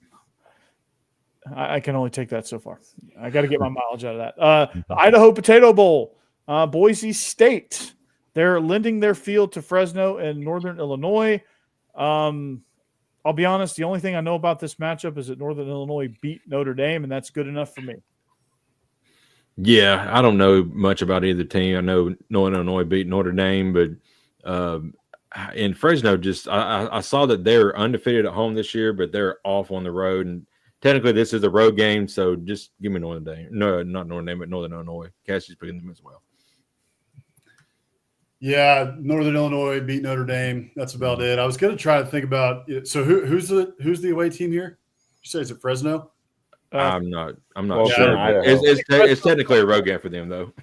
I can only take that so far. I got to get my mileage out of that. The Idaho Potato Bowl, Boise State. They're lending their field to Fresno and Northern Illinois. I'll be honest, the only thing I know about this matchup is that Northern Illinois beat Notre Dame, and that's good enough for me. Yeah, I don't know much about either team. I know Northern Illinois beat Notre Dame, but in Fresno, I saw that they're undefeated at home this year, but they're off on the road. And technically, this is a road game, so just give me Northern Dame. No, not Notre Dame, but Northern Illinois. Cassie's picking them as well. Yeah, Northern Illinois beat Notre Dame. That's about it. I was going to try to think about – so who's the away team here? You say is it Fresno? I'm not well, sure. yeah, It's technically a road game for them, though.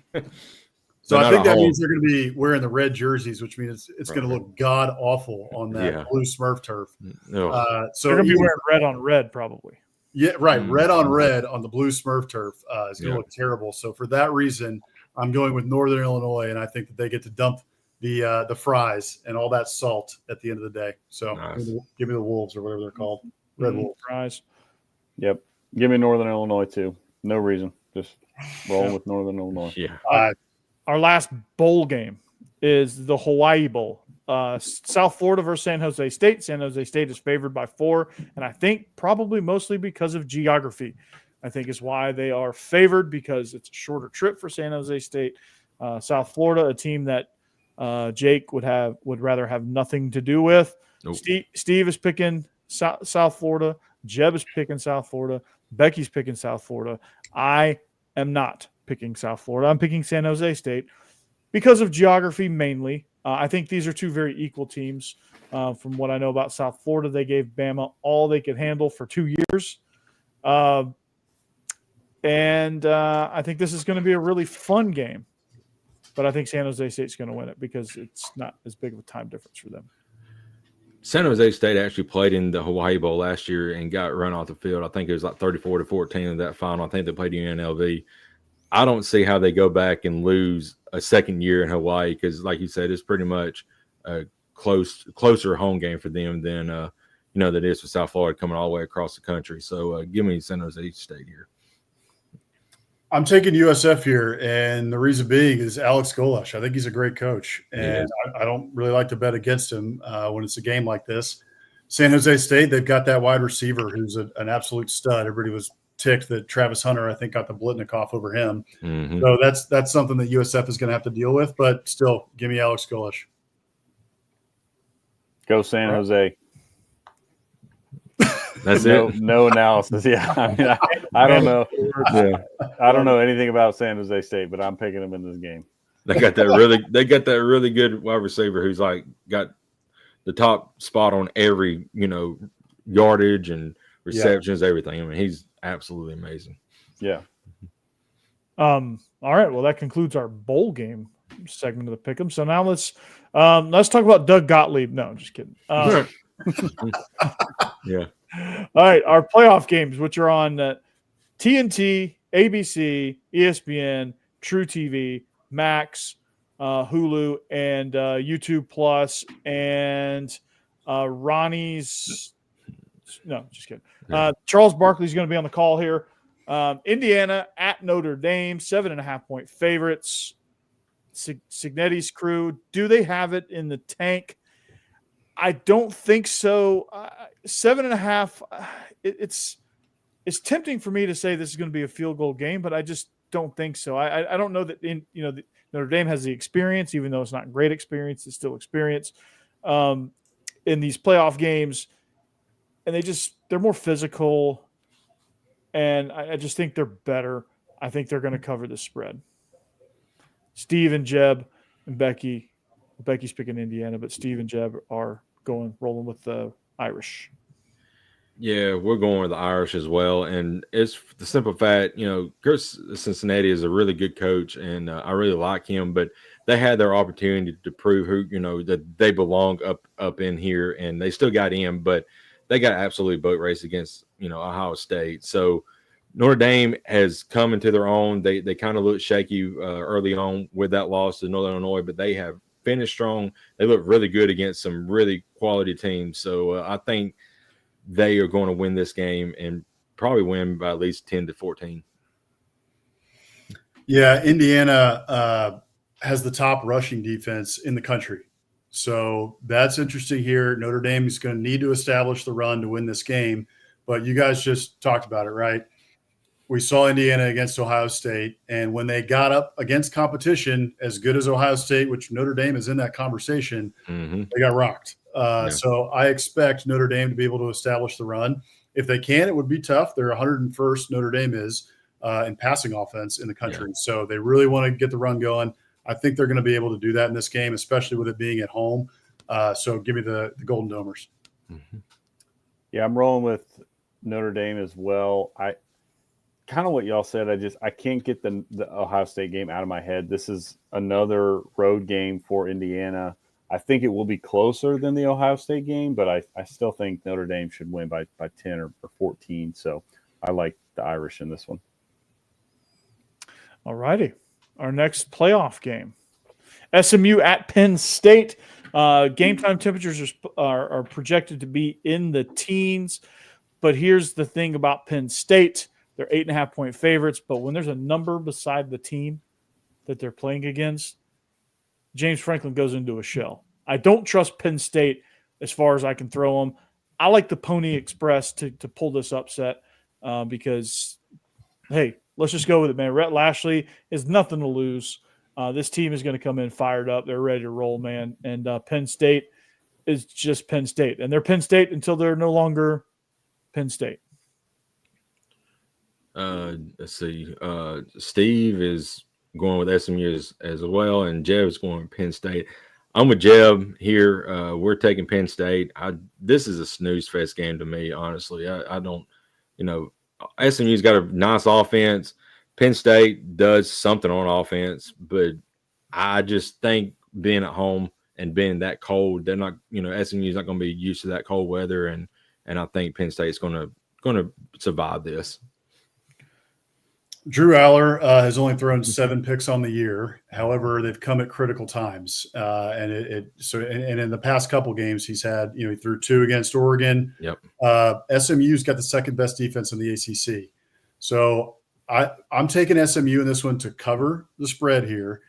So I think that means they're going to be wearing the red jerseys, which means it's going to look god awful on that blue Smurf turf. No. So they're going to be wearing red on red, probably. Yeah, right. Red on red on the blue Smurf turf is going to look terrible. So for that reason, I'm going with Northern Illinois, and I think that they get to dump the fries and all that salt at the end of the day. So nice. Give me the Wolves or whatever they're called. Red Wolves. Fries. Yep. Give me Northern Illinois too. No reason. Just rolling with Northern Illinois. Yeah. Our last bowl game is the Hawaii Bowl. South Florida versus San Jose State. San Jose State is favored by 4, and I think probably mostly because of geography. I think is why they are favored, because it's a shorter trip for San Jose State. South Florida, a team that Jake would rather have nothing to do with. Nope. Steve is picking South Florida. Jeb is picking South Florida. Becky's picking South Florida. I am not picking South Florida. I'm picking San Jose State because of geography mainly. I think these are two very equal teams. From what I know about South Florida, they gave Bama all they could handle for 2 years. And I think this is going to be a really fun game. But I think San Jose State's going to win it because it's not as big of a time difference for them. San Jose State actually played in the Hawaii Bowl last year and got run off the field. I think it was like 34-14 in that final. I think they played UNLV. I don't see how they go back and lose a second year in Hawaii because, like you said, it's pretty much a closer home game for them than that it is for South Florida coming all the way across the country. So give me San Jose State here. I'm taking USF here, and the reason being is Alex Golesh. I think he's a great coach, and I don't really like to bet against him when it's a game like this. San Jose State, they've got that wide receiver who's an absolute stud. Everybody was ticked that Travis Hunter, I think, got the Blitnikoff over him. Mm-hmm. So that's something that USF is going to have to deal with, but still, give me Alex Golesh. Go San Jose. That's no analysis. Yeah, I mean, I don't know. Yeah. I don't know anything about San Jose State, but I'm picking them in this game. They got that really good wide receiver who's like got the top spot on every yardage and receptions, everything. I mean, he's absolutely amazing. Yeah. All right. Well, that concludes our bowl game segment of the Pick'em. So now let's talk about Doug Gottlieb. No, I'm just kidding. Yeah. All right, our playoff games, which are on TNT, ABC, ESPN, True TV, Max, Hulu, and YouTube Plus, and Ronnie's. No, just kidding. Charles Barkley's going to be on the call here. Indiana at Notre Dame, 7.5-point favorites. Signetti's crew. Do they have it in the tank? I don't think so. 7.5. It's tempting for me to say this is going to be a field goal game, but I just don't think so. I don't know that Notre Dame has the experience, even though it's not great experience. It's still experience in these playoff games, and they're more physical, and I just think they're better. I think they're going to cover the spread. Steve and Jeb and Becky. Becky's picking Indiana, but Steve and Jeb are rolling with the Irish. Yeah, we're going with the Irish as well. And it's the simple fact, Chris Cincinnati is a really good coach, and I really like him, but they had their opportunity to prove that they belong up in here, and they still got in, but they got absolutely boat race against, Ohio State. So Notre Dame has come into their own. They kind of looked shaky early on with that loss to Northern Illinois, but they have finished strong. They look really good against some really quality teams. So I think they are going to win this game and probably win by at least 10-14. Yeah, Indiana has the top rushing defense in the country. So that's interesting here. Notre Dame is going to need to establish the run to win this game. But you guys just talked about it, right? We saw Indiana against Ohio State, and when they got up against competition as good as Ohio State, which Notre Dame is in that conversation, they got rocked. So I expect Notre Dame to be able to establish the run. If they can, it would be tough. They're 101st, Notre Dame is, in passing offense in the country. So they really want to get the run going. I think they're going to be able to do that in this game, especially with it being at home. So give me the Golden Domers. Yeah, I'm rolling with Notre Dame as well. Kind of what y'all said. I can't get the Ohio State game out of my head. This is another road game for Indiana. I think it will be closer than the Ohio State game, but I still think Notre Dame should win by 10 or 14. So I like the Irish in this one. All righty. Our next playoff game. SMU at Penn State. Game time temperatures are projected to be in the teens. But here's the thing about Penn State. They're 8.5-point favorites, but when there's a number beside the team that they're playing against, James Franklin goes into a shell. I don't trust Penn State as far as I can throw them. I like the Pony Express to pull this upset because, hey, let's just go with it, man. Rhett Lashley is nothing to lose. This team is going to come in fired up. They're ready to roll, man. And Penn State is just Penn State. And they're Penn State until they're no longer Penn State. Let's see. Steve is going with SMU as well, and Jeb is going with Penn State. I'm with Jeb here. We're taking Penn State. This is a snooze fest game to me, honestly. I don't, SMU's got a nice offense. Penn State does something on offense, but I just think being at home and being that cold, they're not, SMU's not going to be used to that cold weather, and I think Penn State's going to survive this. Drew Aller has only thrown 7 picks on the year. However, they've come at critical times, and in the past couple games, he's had he threw 2 against Oregon. Yep. SMU's got the second best defense in the ACC, so I'm taking SMU in this one to cover the spread here.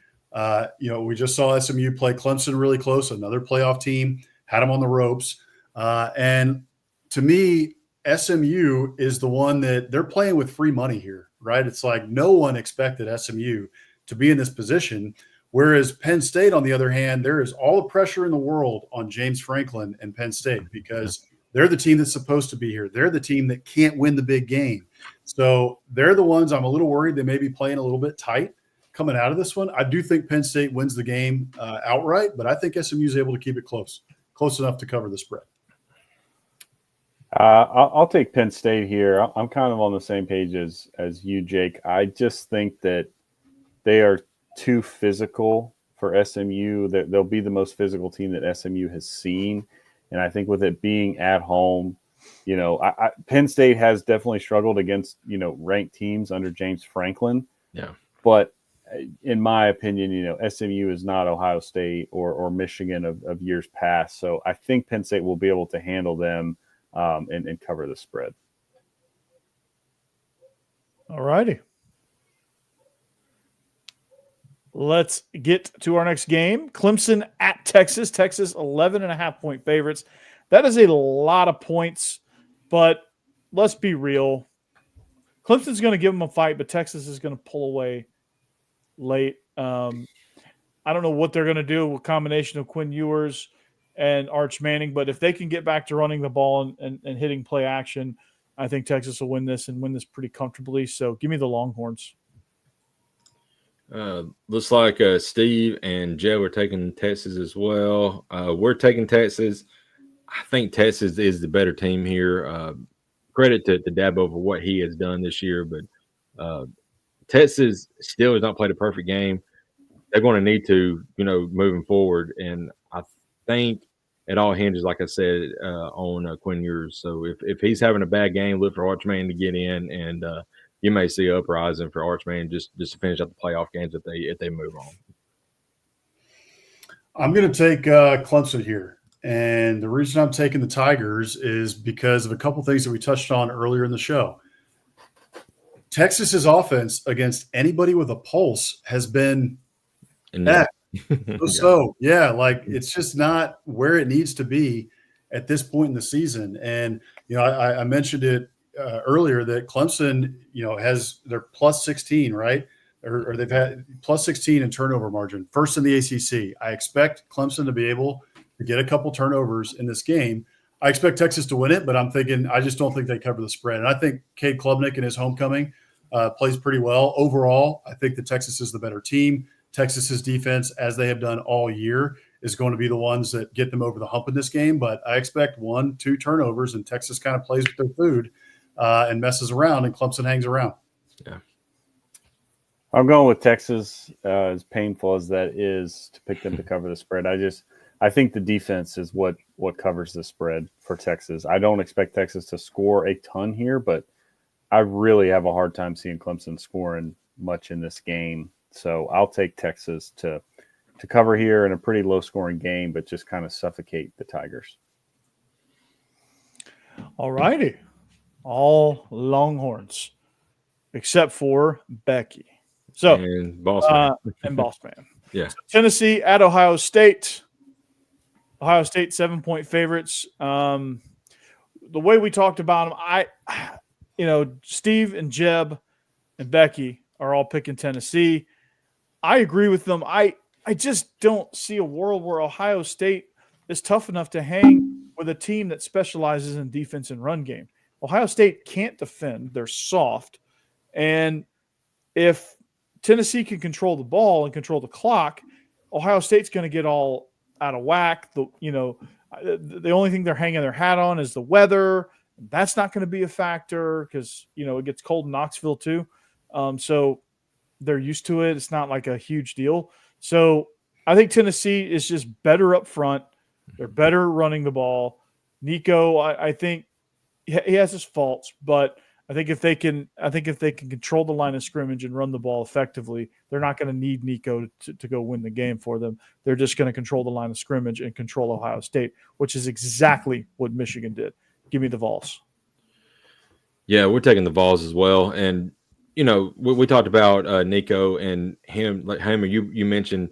We just saw SMU play Clemson really close, another playoff team, had them on the ropes, and to me, SMU is the one that they're playing with free money here. Right? It's like no one expected SMU to be in this position, whereas Penn State, on the other hand, there is all the pressure in the world on James Franklin and Penn State because they're the team that's supposed to be here. They're the team that can't win the big game. So they're the ones I'm a little worried they may be playing a little bit tight coming out of this one. I do think Penn State wins the game outright, but I think SMU is able to keep it close enough to cover the spread. I'll take Penn State here. I'm kind of on the same page as you, Jake. I just think that they are too physical for SMU. They'll be the most physical team that SMU has seen. And I think with it being at home, Penn State has definitely struggled against, ranked teams under James Franklin. Yeah. But in my opinion, SMU is not Ohio State or Michigan of years past. So I think Penn State will be able to handle them and cover the spread. All righty. Let's get to our next game. Clemson at Texas. Texas 11.5-point favorites. That is a lot of points, but let's be real. Clemson's going to give them a fight, but Texas is going to pull away late. I don't know what they're going to do with a combination of Quinn Ewers and Arch Manning, but if they can get back to running the ball and hitting play action, I think Texas will win this pretty comfortably. So give me the Longhorns. Looks like Steve and Joe are taking Texas as well. We're taking Texas. I think Texas is the better team here. Credit to Dabo for what he has done this year, but Texas still has not played a perfect game. They're going to need to, moving forward. And I think it all hinges, like I said, on Quinn Ewers. So if he's having a bad game, look for Arch Manning to get in, and you may see uprising for Arch Manning just to finish out the playoff games if they move on. I'm going to take Clemson here, and the reason I'm taking the Tigers is because of a couple things that we touched on earlier in the show. Texas's offense against anybody with a pulse has been that. So, like it's just not where it needs to be at this point in the season. And, I mentioned it earlier that Clemson, has their plus 16, right? Or they've had plus 16 in turnover margin, first in the ACC. I expect Clemson to be able to get a couple turnovers in this game. I expect Texas to win it, but I just don't think they cover the spread. And I think Cade Klubnik in his homecoming plays pretty well. Overall, I think that Texas is the better team. Texas's defense, as they have done all year, is going to be the ones that get them over the hump in this game. But I expect 1-2 turnovers, and Texas kind of plays with their food and messes around, and Clemson hangs around. Yeah. I'm going with Texas, as painful as that is to pick them to cover the spread. I think the defense is what covers the spread for Texas. I don't expect Texas to score a ton here, but I really have a hard time seeing Clemson scoring much in this game. So I'll take Texas to cover here in a pretty low-scoring game, but just kind of suffocate the Tigers. All righty. All Longhorns, except for Becky. So, and Boss Man. Yeah. So Tennessee at Ohio State. Ohio State 7-point favorites. The way we talked about them, Steve and Jeb and Becky are all picking Tennessee. I agree with them. I just don't see a world where Ohio State is tough enough to hang with a team that specializes in defense and run game. Ohio State can't defend. They're soft. And if Tennessee can control the ball and control the clock, Ohio State's going to get all out of whack. The only thing they're hanging their hat on is the weather. That's not going to be a factor because, it gets cold in Knoxville too. So they're used to it. It's not like a huge deal. So I think Tennessee is just better up front. They're better running the ball. Nico, I think he has his faults, but I think if they can control the line of scrimmage and run the ball effectively, they're not going to need Nico to go win the game for them. They're just going to control the line of scrimmage and control Ohio State, which is exactly what Michigan did. Give me the Vols. Yeah, we're taking the Vols as well. And, we talked about Nico and him. Like Hammer, you mentioned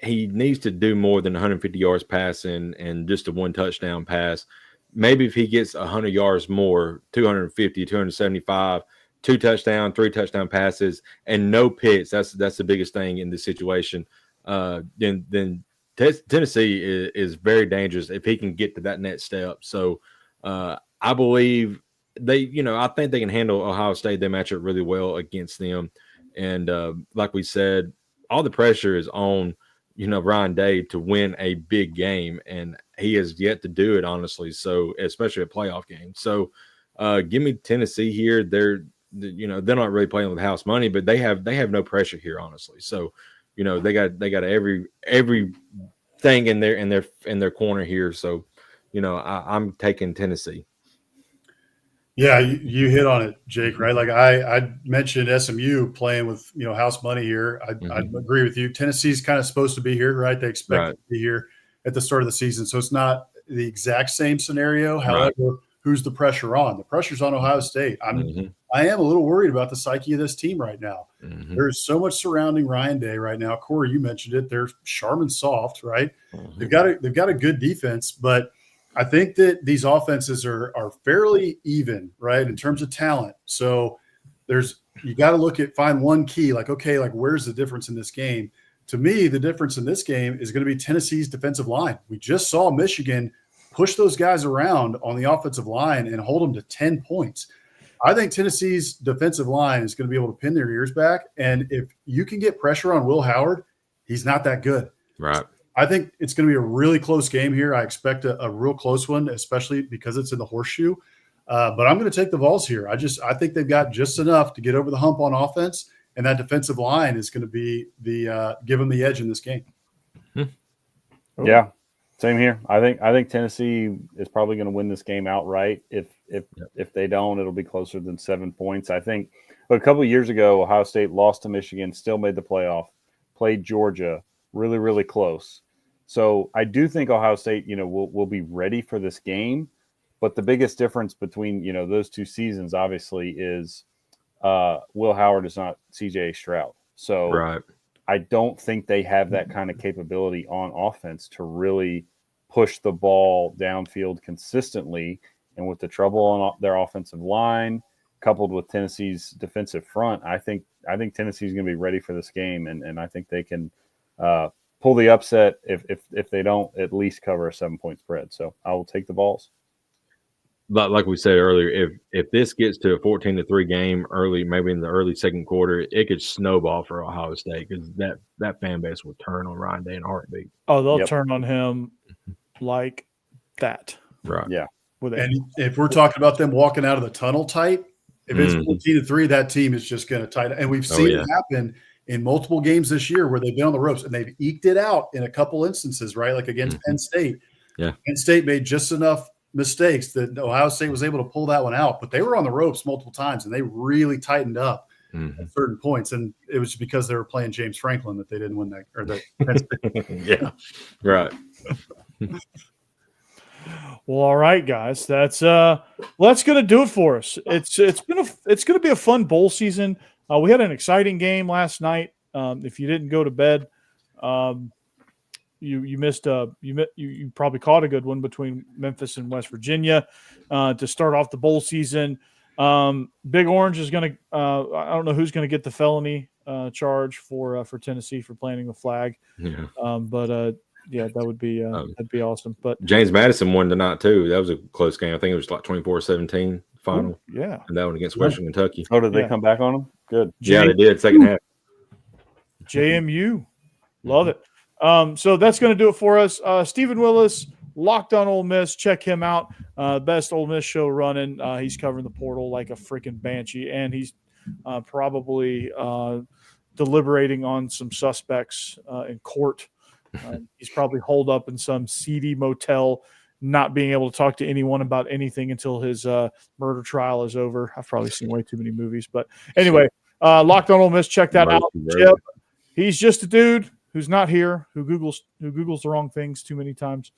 he needs to do more than 150 yards passing and just a one touchdown pass. Maybe if he gets 100 yards more, 250, 275, 2 touchdown, 3 touchdown passes, and no picks. That's the biggest thing in this situation. Then Tennessee is very dangerous if he can get to that next step. So I believe I think they can handle Ohio State. They match up really well against them. And like we said, all the pressure is on, Ryan Day to win a big game, and he has yet to do it, honestly. So, especially a playoff game. So, give me Tennessee here. They're not really playing with house money, but they have no pressure here, honestly. So, they got every thing in their corner here. So, I'm taking Tennessee. Yeah, you hit on it, Jake, right? Like I mentioned SMU playing with, house money here. I agree with you. Tennessee's kind of supposed to be here, right? They expect to be here at the start of the season. So it's not the exact same scenario. However, who's the pressure on? The pressure's on Ohio State. I am a little worried about the psyche of this team right now. There's so much surrounding Ryan Day right now. Corey, you mentioned it. They're sharp and soft, right? They've got a good defense, but I think that these offenses are fairly even, right, in terms of talent. So you got to find one key, where's the difference in this game? To me, the difference in this game is going to be Tennessee's defensive line. We just saw Michigan push those guys around on the offensive line and hold them to 10 points. I think Tennessee's defensive line is going to be able to pin their ears back. And if you can get pressure on Will Howard, he's not that good. Right. I think it's going to be a really close game here. I expect a real close one, especially because it's in the horseshoe. But I'm going to take the Vols here. I think they've got just enough to get over the hump on offense, and that defensive line is going to be give them the edge in this game. Yeah, same here. I think Tennessee is probably going to win this game outright. If they don't, it'll be closer than 7 points. I think a couple of years ago, Ohio State lost to Michigan, still made the playoff, played Georgia, really, really close. So I do think Ohio State, will be ready for this game. But the biggest difference between, those two seasons, obviously, is Will Howard is not CJ Stroud. So Right. I don't think they have that kind of capability on offense to really push the ball downfield consistently. And with the trouble on their offensive line, coupled with Tennessee's defensive front, I think Tennessee's going to be ready for this game, and I think they can pull the upset if they don't at least cover a 7-point spread. So I will take the Vols. Like we said earlier, if this gets to a 14-3 game early, maybe in the early second quarter, it could snowball for Ohio State because that fan base will turn on Ryan Day in a heartbeat. Oh, they'll turn on him like that. Right. Yeah. And if we're talking about them walking out of the tunnel tight, if it's 14-3, that team is just going to tighten. And we've seen it happen in multiple games this year where they've been on the ropes and they've eked it out in a couple instances, right? Like against Penn State. Yeah. Penn State made just enough mistakes that Ohio State was able to pull that one out, but they were on the ropes multiple times and they really tightened up at certain points. And it was because they were playing James Franklin that they didn't win that, or the Penn State. Yeah. Right. Well, all right, guys. That's going to do it for us. It's going to be a fun bowl season. We had an exciting game last night. If you didn't go to bed, you missed you probably caught a good one between Memphis and West Virginia to start off the bowl season. Big Orange is going to I don't know who's going to get the felony charge for Tennessee for planting the flag. Yeah. But yeah, that would be that'd be awesome. But James Madison won tonight too. That was a close game. I think it was like 24-17 final. Ooh, yeah. And that one against Western Kentucky. Oh, did they come back on them? Good. Yeah, they did second half. JMU. Love it. So that's going to do it for us. Stephen Willis, Locked on Ole Miss. Check him out. Best Ole Miss show running. He's covering the portal like a freaking banshee, and he's probably deliberating on some suspects in court. He's probably holed up in some seedy motel, not being able to talk to anyone about anything until his murder trial is over. I've probably seen way too many movies. But anyway, Locked on Ole Miss. Check that out. Jeb, he's just a dude who's not here, who Googles the wrong things too many times.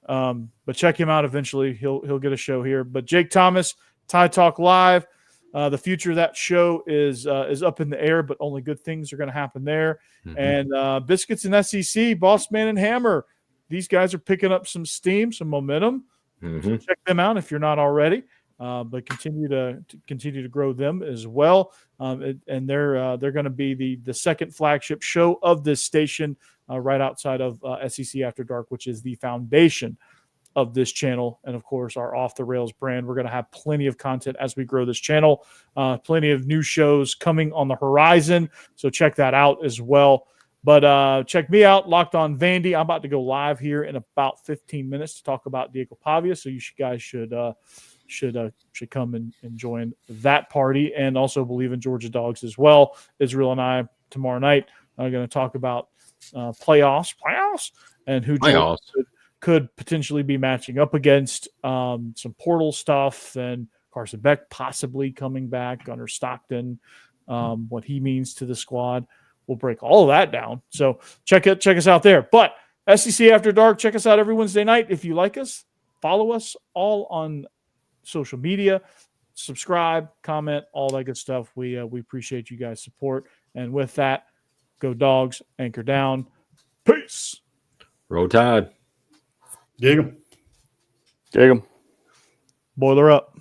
But check him out eventually. He'll get a show here. But Jake Thomas, Tide Talk Live. The future of that show is up in the air, but only good things are going to happen there. And Biscuits and SEC, Boss Man and Hammer. These guys are picking up some steam, some momentum. So check them out if you're not already. But continue to grow them as well. And they're going to be the second flagship show of this station, right outside of SEC After Dark, which is the foundation of this channel. And of course, our Off the Rails brand. We're going to have plenty of content as we grow this channel. Plenty of new shows coming on the horizon. So check that out as well. But check me out, Locked on Vandy. I'm about to go live here in about 15 minutes to talk about Diego Pavia. So you guys should come and join that party, and also Believe in Georgia Dogs as well. Israel and I tomorrow night are going to talk about playoffs, and who could potentially be matching up against, some portal stuff, and Carson Beck possibly coming back, Gunnar Stockton, what he means to the squad. We'll break all of that down. So check us out there. But SEC After Dark, check us out every Wednesday night. If you like us, follow us all on social media, subscribe, comment, all that good stuff. We appreciate you guys' support. And with that, go Dogs, anchor down. Peace. Roll Tide. Dig 'em. Dig 'em. Boiler up.